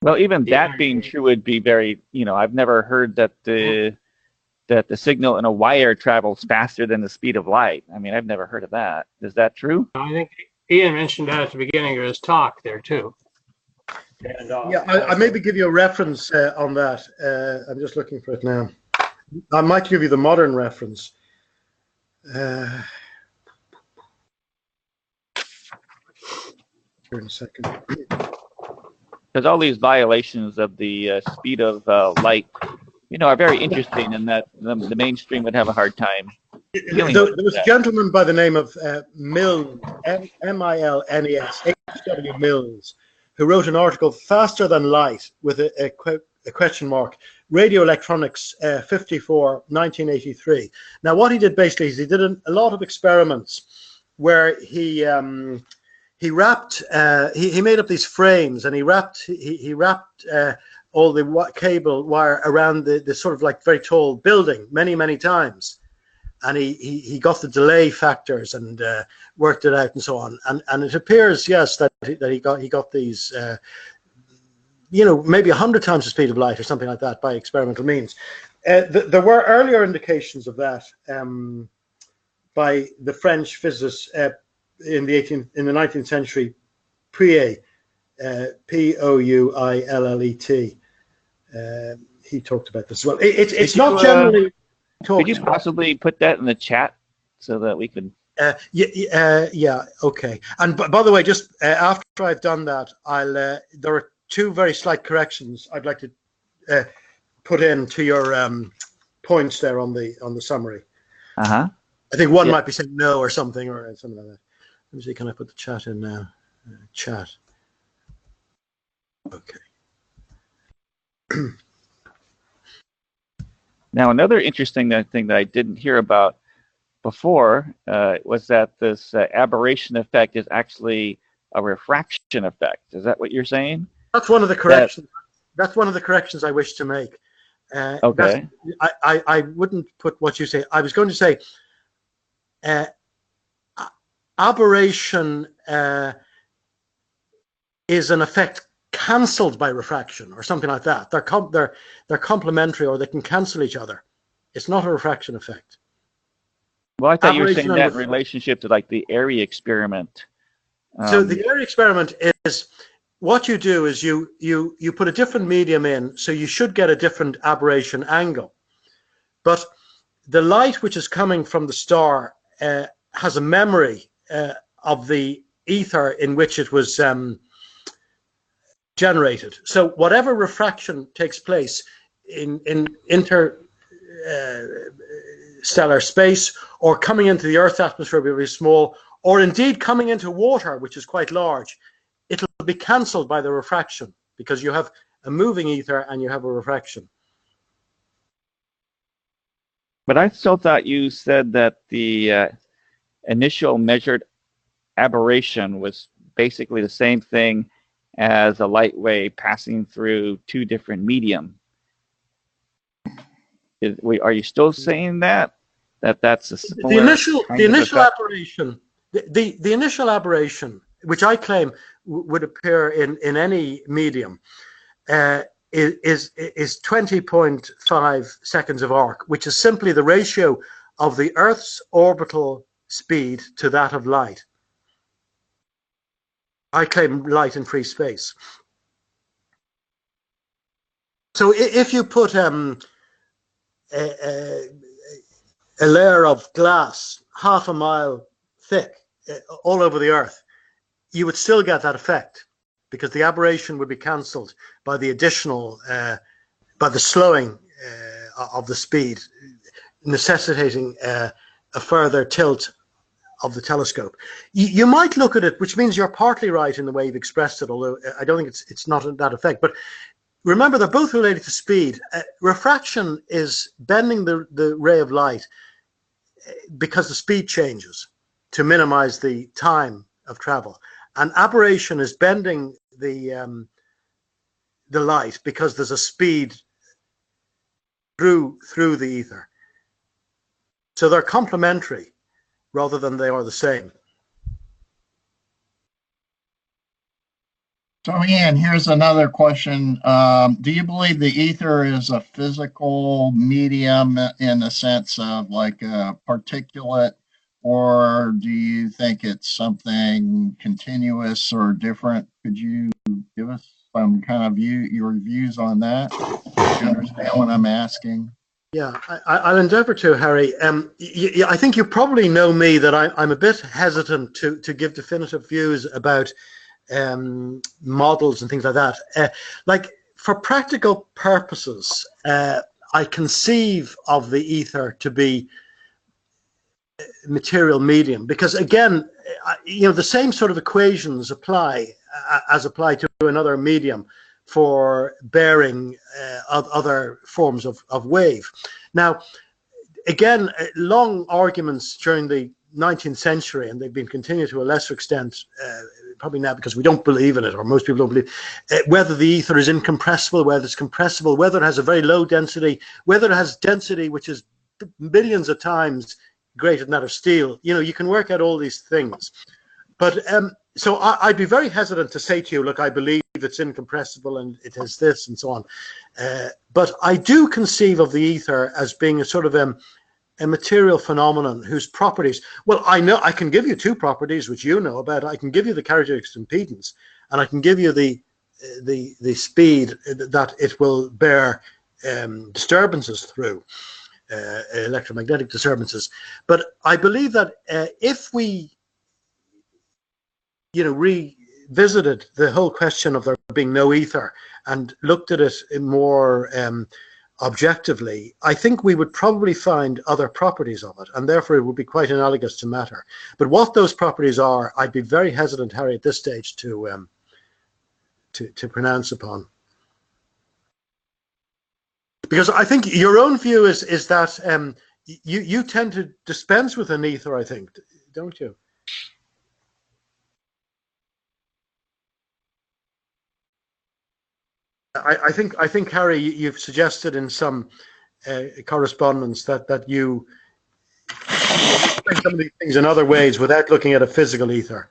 Speaker 1: Well, even that being true would be very, I've never heard that the signal in a wire travels faster than the speed of light. I mean, I've never heard of that. Is that true?
Speaker 5: I think Ian mentioned that at the beginning of his talk there too.
Speaker 2: And, I maybe give you a reference on that. I'm just looking for it now. I might give you the modern reference. Here in a second.
Speaker 1: Because all these violations of the speed of light, are very interesting, and that the mainstream would have a hard time.
Speaker 2: There was a gentleman by the name of Milnes, M-I-L-N-E-S, H.W. Milnes, who wrote an article, Faster Than Light, with a question mark, Radio Electronics 54, 1983. Now, what he did basically is he did a lot of experiments where he wrapped, he made up these frames, and he wrapped all the cable wire around the sort of like very tall building many, many times. And he got the delay factors and worked it out and so on. And it appears, yes, that he got these, maybe 100 times the speed of light or something like that by experimental means. There were earlier indications of that by the French physicists in the 19th century, Pouillet, Pouillet. He talked about this as well. It's not generally.
Speaker 1: Could you possibly put that in the chat so that we can?
Speaker 2: Yeah. Okay. And by the way, just after I've done that, there are two very slight corrections I'd like to put into your points there on the summary.
Speaker 1: I
Speaker 2: think one might be saying no or something like that. Let me see. Can I put the chat in now? Chat. Okay.
Speaker 1: Now, another interesting thing that I didn't hear about before was that this aberration effect is actually a refraction effect. Is that what you're saying?
Speaker 2: That's one of the corrections. That's one of the corrections I wish to make.
Speaker 1: Okay.
Speaker 2: I wouldn't put what you say. I was going to say aberration is an effect cancelled by refraction or something like that. They're complementary, or they can cancel each other. It's not a refraction effect.
Speaker 1: Well, I thought you were saying that relationship to like the Airy experiment.
Speaker 2: So the Airy experiment is what you do is you put a different medium in, so you should get a different aberration angle. But the light which is coming from the star has a memory of the ether in which it was generated. So whatever refraction takes place in interstellar space, or coming into the Earth's atmosphere will be small, or indeed coming into water, which is quite large, it'll be cancelled by the refraction, because you have a moving ether and you have a refraction.
Speaker 1: But I still thought you said that the initial measured aberration was basically the same thing as a light wave passing through two different medium. Are you still saying that that's a similar
Speaker 2: the initial aberration? The initial aberration, which I claim would appear in any medium, is 20.5 seconds of arc, which is simply the ratio of the Earth's orbital speed to that of light. I claim light in free space. So if you put a layer of glass half a mile thick all over the Earth, you would still get that effect, because the aberration would be cancelled by the additional, by the slowing of the speed, necessitating a further tilt of the telescope. You might look at it, which means you're partly right in the way you've expressed it, although I don't think it's not that effect. But remember, they're both related to speed. Refraction is bending the ray of light because the speed changes to minimize the time of travel. And aberration is bending the the light because there's a speed through the ether. So they're complementary rather than they are the same.
Speaker 3: So Ian, here's another question. Do you believe the ether is a physical medium in the sense of like a particulate, or do you think it's something continuous or different? Could you give us some kind of your views on that? Do you understand what I'm asking?
Speaker 2: Yeah, I'll endeavour to, Harry. I think you probably know me that I'm a bit hesitant to give definitive views about models and things like that. Like for practical purposes, I conceive of the ether to be material medium because, again, the same sort of equations apply as apply to another medium for bearing other forms of wave. Now, again, long arguments during the 19th century, and they've been continued to a lesser extent, probably now because we don't believe in it, or most people don't believe, whether the ether is incompressible, whether it's compressible, whether it has a very low density, whether it has density which is millions of times greater than that of steel. You can work out all these things. But so I'd be very hesitant to say to you, look, I believe it's incompressible and it has this and so on. But I do conceive of the ether as being a sort of a material phenomenon whose properties, well, I know I can give you two properties which you know about. I can give you the characteristic impedance, and I can give you the speed that it will bear disturbances through, electromagnetic disturbances. But I believe that if we revisited the whole question of there being no ether and looked at it more objectively, I think we would probably find other properties of it, and therefore it would be quite analogous to matter. But what those properties are, I'd be very hesitant, Harry, at this stage to pronounce upon. Because I think your own view is that you tend to dispense with an ether, I think, don't you? I think, Harry, you've suggested in some correspondence that you explain some of these things in other ways without looking at a physical ether.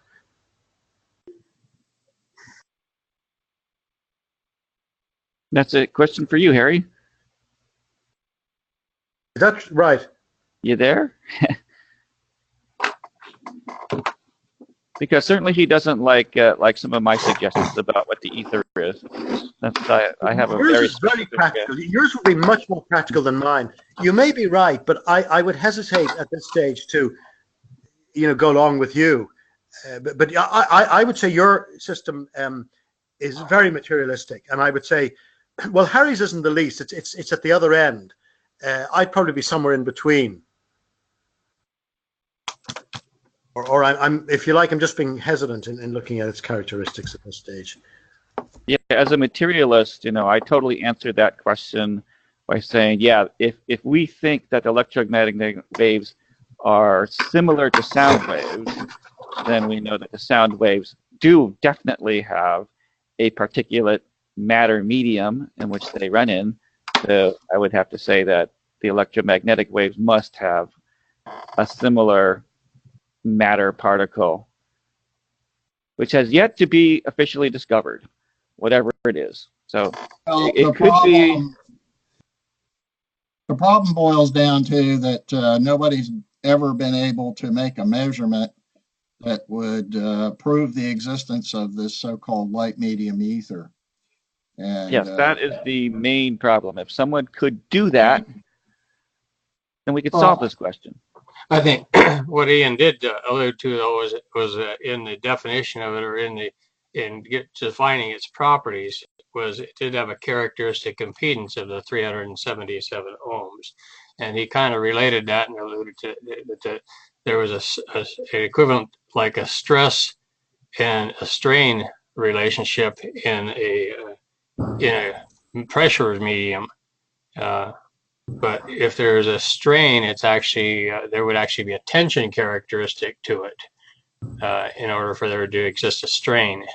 Speaker 1: That's a question for you, Harry.
Speaker 2: Is that right?
Speaker 1: You there? Because certainly he doesn't like some of my suggestions about what the ether is. I have a
Speaker 2: Yours is very practical. Yours would be much more practical than mine. You may be right, but I would hesitate at this stage to, go along with you. But I would say your system is very materialistic, and I would say, well, Harry's isn't the least. It's at the other end. I'd probably be somewhere in between. Or I'm, if you like, I'm just being hesitant in looking at its characteristics at this stage.
Speaker 1: Yeah, as a materialist, I totally answered that question by saying, yeah, if we think that electromagnetic waves are similar to sound waves, then we know that the sound waves do definitely have a particulate matter medium in which they run in. So I would have to say that the electromagnetic waves must have a similar matter particle, which has yet to be officially discovered, whatever it is. So it could be.
Speaker 3: The problem boils down to that nobody's ever been able to make a measurement that would prove the existence of this so-called light medium ether. And,
Speaker 1: yes, that is the main problem. If someone could do that, then we could solve this question.
Speaker 5: I think what Ian did allude to, though, was in the definition of it, or in defining its properties, was it did have a characteristic impedance of the 377 ohms, and he kind of related that and alluded to that there was an equivalent, like a stress and a strain relationship in a pressure medium. But if there's a strain, it's actually there would actually be a tension characteristic to it in order for there to exist a strain.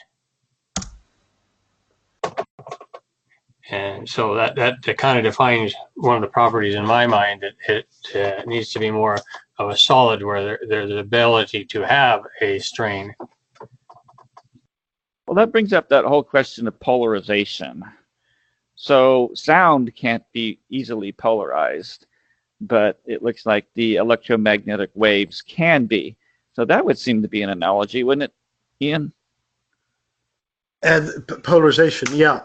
Speaker 5: And so that kind of defines one of the properties in my mind. It needs to be more of a solid where there's the ability to have a strain.
Speaker 1: Well, that brings up that whole question of polarization. So sound can't be easily polarized, but it looks like the electromagnetic waves can be. So that would seem to be an analogy, wouldn't it, Ian?
Speaker 2: Polarization, yeah.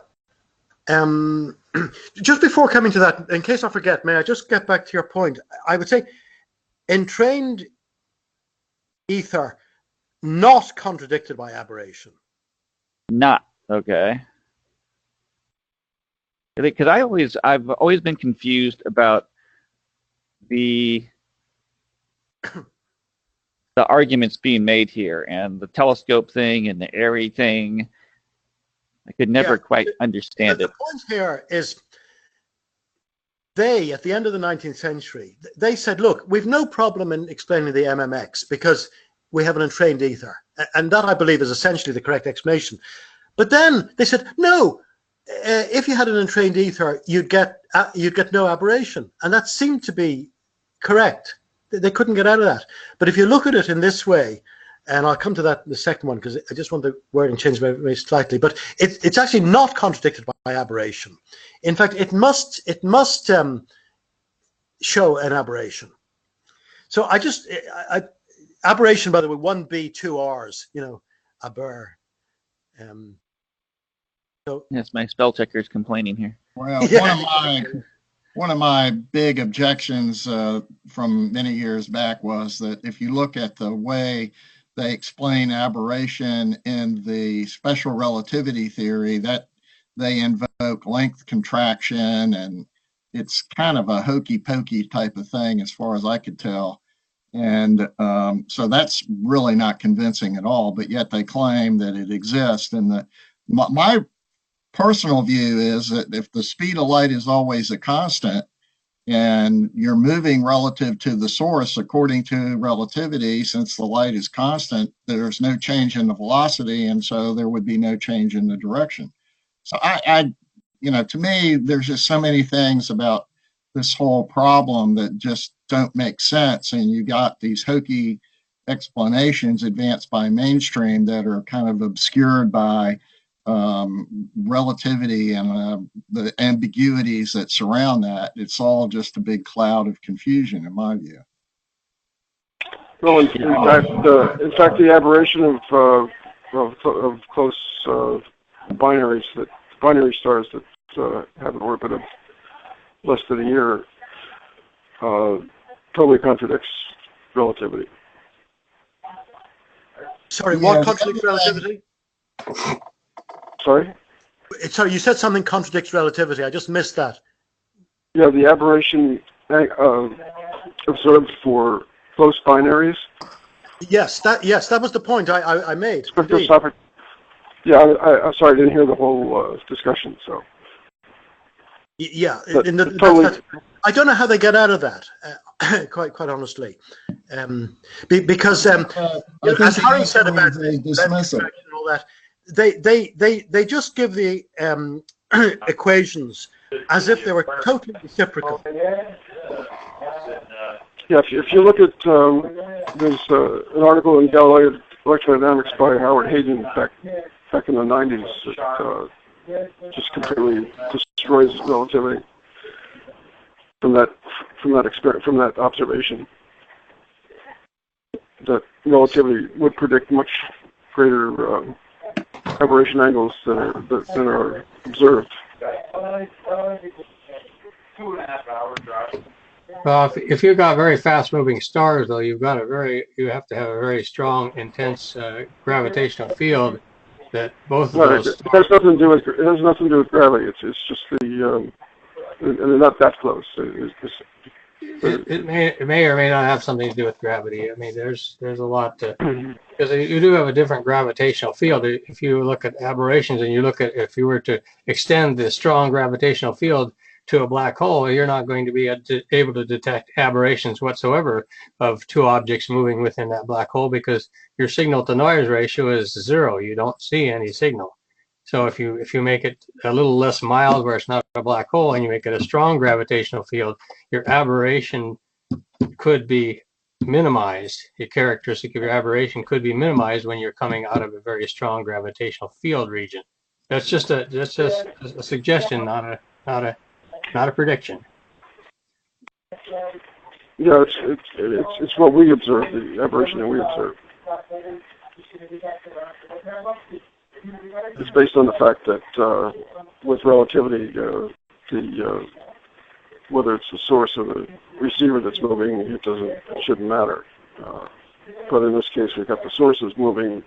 Speaker 2: Just before coming to that, in case I forget, may I just get back to your point? I would say entrained ether, not contradicted by aberration.
Speaker 1: Not, okay. Because I've always been confused about the arguments being made here, and the telescope thing and the airy thing. I could never quite understand it.
Speaker 2: The point here is they, at the end of the 19th century, they said, look, we've no problem in explaining the MMX because we have an entrained ether. And that, I believe, is essentially the correct explanation. But then they said, no, if you had an entrained ether, you'd get no aberration. And that seemed to be correct. They couldn't get out of that. But if you look at it in this way, and I'll come to that in the second one because I just want the wording changed very slightly, but it's actually not contradicted by aberration. In fact, it must show an aberration. So aberration, by the way, 1B, 2 R's, aber. So
Speaker 1: yes, my spell checker is complaining here.
Speaker 3: Well, one of my big objections from many years back was that if you look at the way they explain aberration in the special relativity theory, that they invoke length contraction, and it's kind of a hokey pokey type of thing as far as I could tell. And so that's really not convincing at all, but yet they claim that it exists. And my personal view is that if the speed of light is always a constant and you're moving relative to the source according to relativity, since the light is constant, there's no change in the velocity, and so there would be no change in the direction. So to me, there's just so many things about this whole problem that just don't make sense, and you got these hokey explanations advanced by mainstream that are kind of obscured by relativity and the ambiguities that surround that. It's all just a big cloud of confusion, in my view.
Speaker 6: Well, in fact, the aberration of close binary stars that have an orbit of less than a year totally contradicts relativity.
Speaker 2: Sorry, what contradicts relativity?
Speaker 6: Sorry,
Speaker 2: you said something contradicts relativity. I just missed that.
Speaker 6: Yeah, the aberration observed for close binaries.
Speaker 2: Yes, that was the point I made.
Speaker 6: Spectroscopic. Yeah, I'm sorry, I didn't hear the whole discussion. So.
Speaker 2: Yeah,
Speaker 6: totally.
Speaker 2: I don't know how they get out of that. Quite honestly, because as Harry said about dismissal and all that. They just give the equations as if they were totally reciprocal.
Speaker 6: Yeah, if you look at there's an article in Galileo Electrodynamics by Howard Hayden back in the 90s that just completely destroys relativity from that observation. That relativity would predict much greater aberration angles than are observed.
Speaker 5: Well, if you've got very fast-moving stars, though, you have to have a very strong, intense gravitational field. That both of those.
Speaker 6: It has nothing to do with gravity. It's just and they're not that close.
Speaker 5: It may or may not have something to do with gravity. I mean, there's a lot to, because you do have a different gravitational field. If you look at aberrations and you look at, if you were to extend the strong gravitational field to a black hole, you're not going to be able to detect aberrations whatsoever of two objects moving within that black hole, because your signal to noise ratio is 0. You don't see any signal. So if you make it a little less mild where it's not a black hole and you make it a strong gravitational field, your aberration could be minimized. The characteristic of your aberration could be minimized when you're coming out of a very strong gravitational field region. That's just a suggestion, not a prediction.
Speaker 6: Yeah, it's what we observe, the aberration that we observe. It's based on the fact that with relativity, whether it's the source or the receiver that's moving, it shouldn't matter. But in this case, we've got the sources moving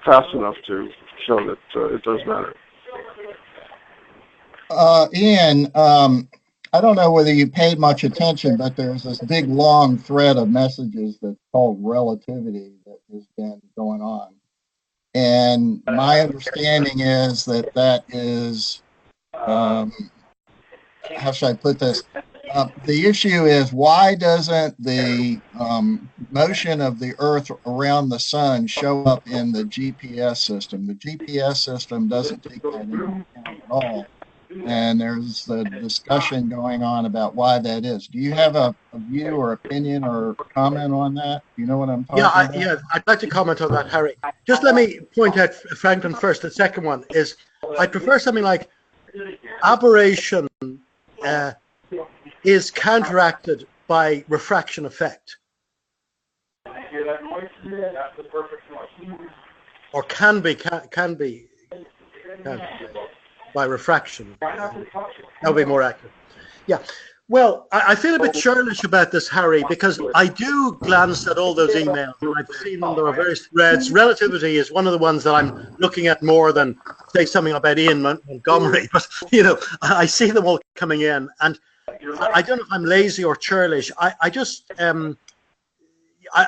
Speaker 6: fast enough to show that it does matter.
Speaker 3: Ian, I don't know whether you paid much attention, but there's this big long thread of messages that's called relativity that has been going on. And my understanding is that is, how should I put this? The issue is, why doesn't the motion of the Earth around the sun show up in the GPS system? The GPS system doesn't take that into account at all. And there's a discussion going on about why that is. Do you have a view or opinion or comment on that? Do you know what I'm talking about?
Speaker 2: Yeah, I'd like to comment on that, Harry. Just let me point out Franklin first. The second one is, I prefer something like aberration is counteracted by refraction effect. Or can be by refraction. That would be more accurate. Yeah. Well, I feel a bit churlish about this, Harry, because I do glance at all those emails. I've seen them. There are various threads. Relativity is one of the ones that I'm looking at more than, say, something about Ian Montgomery. But, I see them all coming in. And I don't know if I'm lazy or churlish. I just... I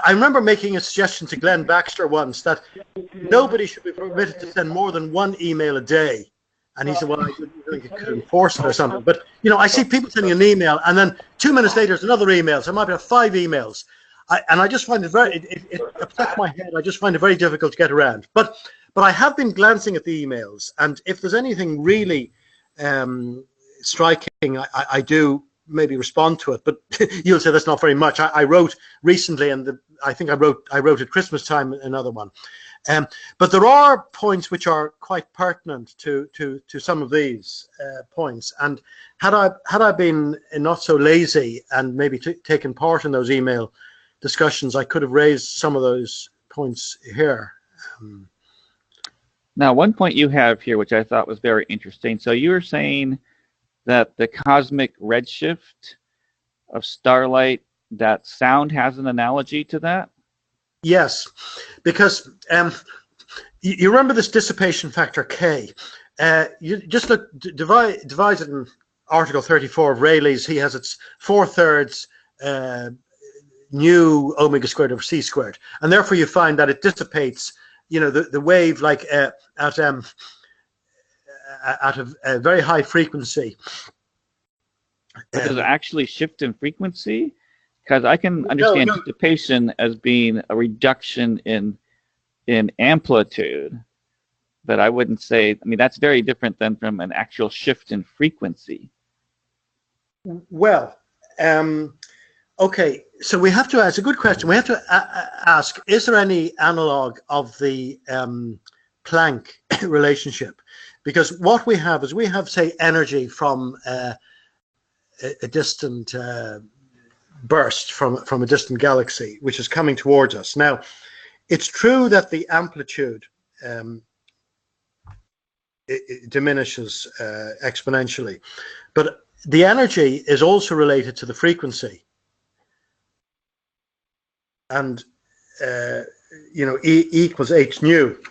Speaker 2: remember making a suggestion to Glenn Baxter once that nobody should be permitted to send more than one email a day. And he said, well, I could enforce it or something. But, I see people sending an email, and then 2 minutes later, there's another email. So I might have 5 emails. And I just find it upsets my head. I just find it very difficult to get around. But I have been glancing at the emails. And if there's anything really striking, I do maybe respond to it. But you'll say that's not very much. I wrote recently, and I think I wrote at Christmas time another one. But there are points which are quite pertinent to some of these points. And had I been not so lazy and maybe taken part in those email discussions, I could have raised some of those points here.
Speaker 1: Now, one point you have here, which I thought was very interesting. So you were saying that the cosmic redshift of starlight, that sound has an analogy to that?
Speaker 2: Yes, because you remember this dissipation factor K. You just look, divide it in Article 34 of Rayleigh's. He has its 4/3 new omega squared over c squared, and therefore you find that it dissipates. The wave like at a very high frequency.
Speaker 1: Does it actually shift in frequency? Because I can understand dissipation as being a reduction in amplitude, but I wouldn't say, that's very different than from an actual shift in frequency.
Speaker 2: Well, okay, so we have to ask, a good question, we have to ask, is there any analog of the Planck relationship? Because what we have is say, energy from a distant burst from a distant galaxy, which is coming towards us. Now, it's true that the amplitude it diminishes exponentially, but the energy is also related to the frequency. And, E equals h nu.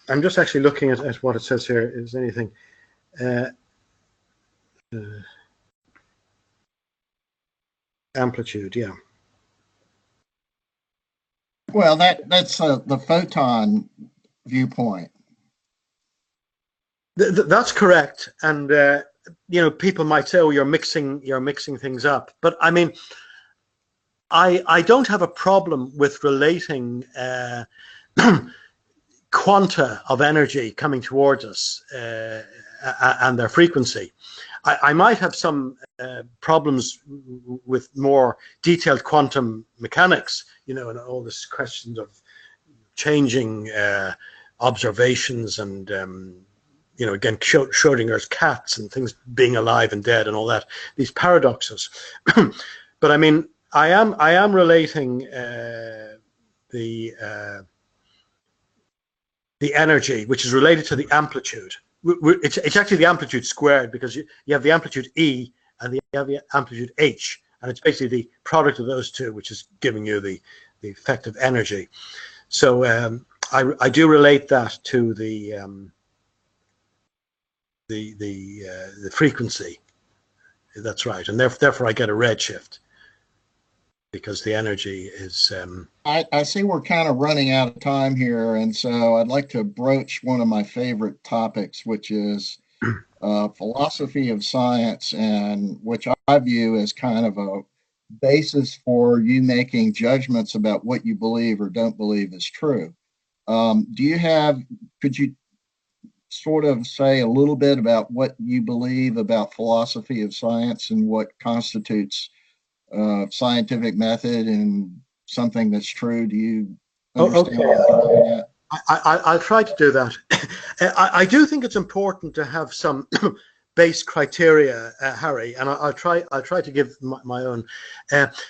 Speaker 2: I'm just actually looking at what it says here. Is anything... amplitude, yeah.
Speaker 3: Well, that's the photon viewpoint.
Speaker 2: That's correct, and people might say, "Oh, you're mixing things up," but I don't have a problem with relating quanta of energy coming towards us and their frequency. I might have some problems with more detailed quantum mechanics, you know, and all this questions of changing observations and, you know, again, Schrodinger's cats and things being alive and dead and all that, these paradoxes. But I mean, I am relating the energy, which is related to the amplitude. It's actually the amplitude squared, because you have the amplitude E and you have the amplitude H, and it's basically the product of those two, which is giving you the effective energy. So I do relate that to the frequency. That's right, and therefore I get a redshift, because the energy is.
Speaker 3: I see we're kind of running out of time here, and so I'd like to broach one of my favorite topics, which is philosophy of science, and which I view as kind of a basis for you making judgments about what you believe or don't believe is true. Could you sort of say a little bit about what you believe about philosophy of science and what constitutes scientific method and something that's true? Do you understand what I'm getting at?
Speaker 2: I'll try to do that. I do think it's important to have some base criteria, Harry, and I'll try to give my own.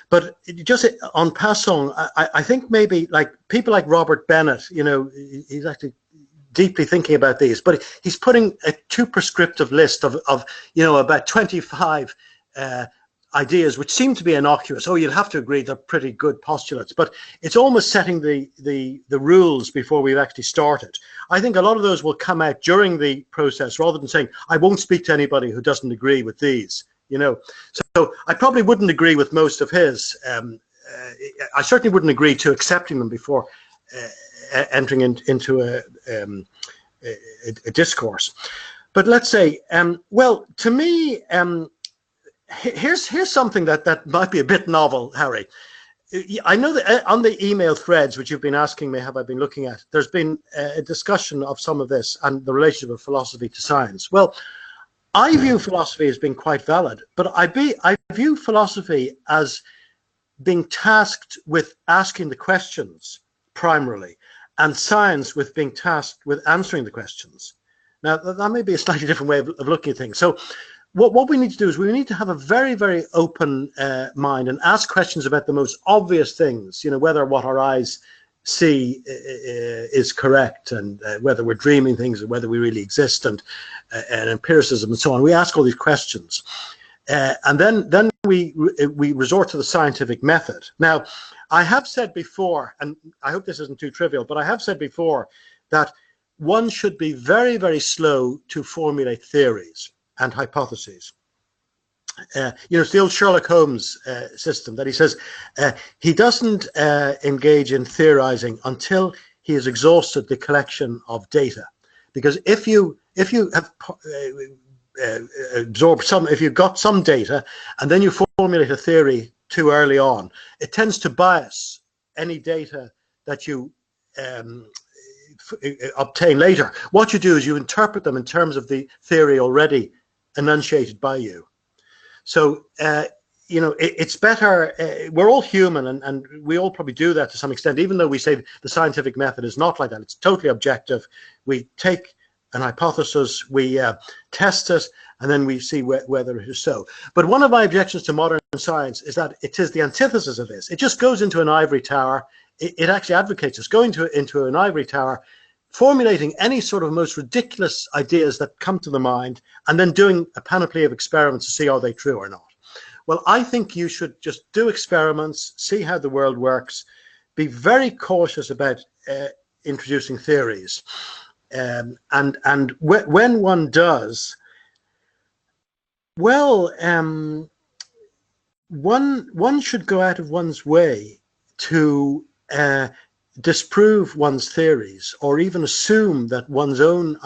Speaker 2: But just en passant, I think maybe like people like Robert Bennett, you know, he's actually deeply thinking about these, but he's putting a too prescriptive list of you know, about 25 ideas which seem to be innocuous. Oh, you'll have to agree they're pretty good postulates, but it's almost setting the rules before we've actually started. I think a lot of those will come out during the process, rather than saying, I won't speak to anybody who doesn't agree with these, you know. So I probably wouldn't agree with most of his. I certainly wouldn't agree to accepting them before entering into a discourse. But let's say, well, to me, here's something that might be a bit novel, Harry. I know that on the email threads, which you've been asking me, have I been looking at, there's been a discussion of some of this and the relationship of philosophy to science. Well, I view philosophy as being quite valid, but I view philosophy as being tasked with asking the questions primarily, and science with being tasked with answering the questions. Now, that may be a slightly different way of looking at things. So what we need to do is we need to have a very, very open mind and ask questions about the most obvious things, you know, whether what our eyes see is correct, and whether we're dreaming things, or whether we really exist, and empiricism and so on. We ask all these questions. And then we resort to the scientific method. Now, I have said before, and I hope this isn't too trivial, but I have said before that one should be very, very slow to formulate theories and hypotheses. You know, it's the old Sherlock Holmes system that he says he doesn't engage in theorizing until he has exhausted the collection of data. Because if you have absorbed some, if you've got some data and then you formulate a theory too early on, it tends to bias any data that you obtain later. What you do is you interpret them in terms of the theory already enunciated by you. So, you know, it's better, we're all human, and we all probably do that to some extent, even though we say the scientific method is not like that. It's totally objective. We take an hypothesis, we test it, and then we see whether it is so. But one of my objections to modern science is that it is the antithesis of this. It just goes into an ivory tower. It actually advocates us going into an ivory tower, formulating any sort of most ridiculous ideas that come to the mind, and then doing a panoply of experiments to see are they true or not. Well, I think you should just do experiments, see how the world works, be very cautious about introducing theories. And when one does, well, one should go out of one's way to disprove one's theories, or even assume that one's own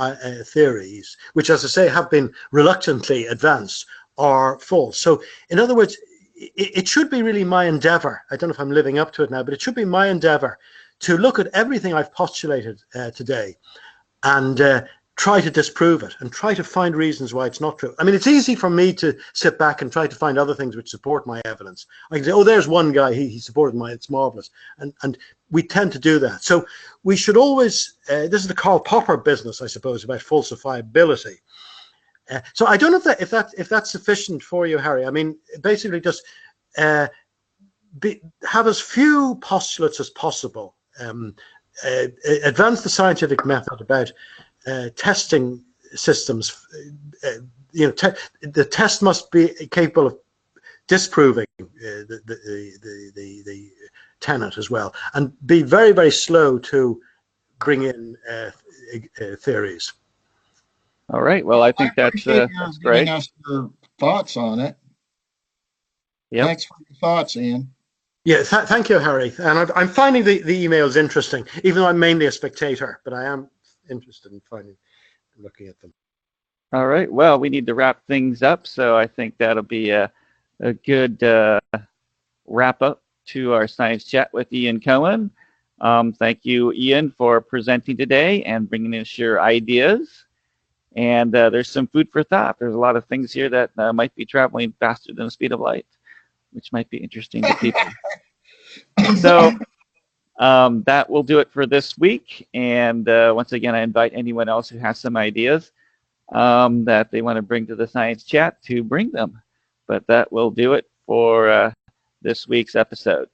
Speaker 2: theories, which, as I say, have been reluctantly advanced, are false. So, in other words, it should be really my endeavor. I don't know if I'm living up to it now, but it should be my endeavor to look at everything I've postulated today and try to disprove it and try to find reasons why it's not true. I mean, it's easy for me to sit back and try to find other things which support my evidence. I can say, oh, there's one guy, he supported mine, it's marvelous. And we tend to do that. So we should always, this is the Karl Popper business, I suppose, about falsifiability. So I don't know if that's sufficient for you, Harry. I mean, basically just have as few postulates as possible. Advance the scientific method about testing systems. The test must be capable of disproving the tenet as well, and be very, very slow to bring in theories.
Speaker 1: All right. Well, I think that's great.
Speaker 3: Giving us your thoughts on it.
Speaker 1: Yep.
Speaker 3: Thanks for your thoughts, Ian.
Speaker 2: Yeah, thank you, Harry. And I'm finding the emails interesting, even though I'm mainly a spectator, but I am interested in looking at them.
Speaker 1: All right. Well, we need to wrap things up, so I think that'll be a good wrap up to our science chat with Ian Cohen. Thank you, Ian, for presenting today and bringing us your ideas. And there's some food for thought. There's a lot of things here that might be traveling faster than the speed of light, which might be interesting to people. So that will do it for this week. And once again, I invite anyone else who has some ideas that they want to bring to the science chat to bring them. But that will do it for this week's episode.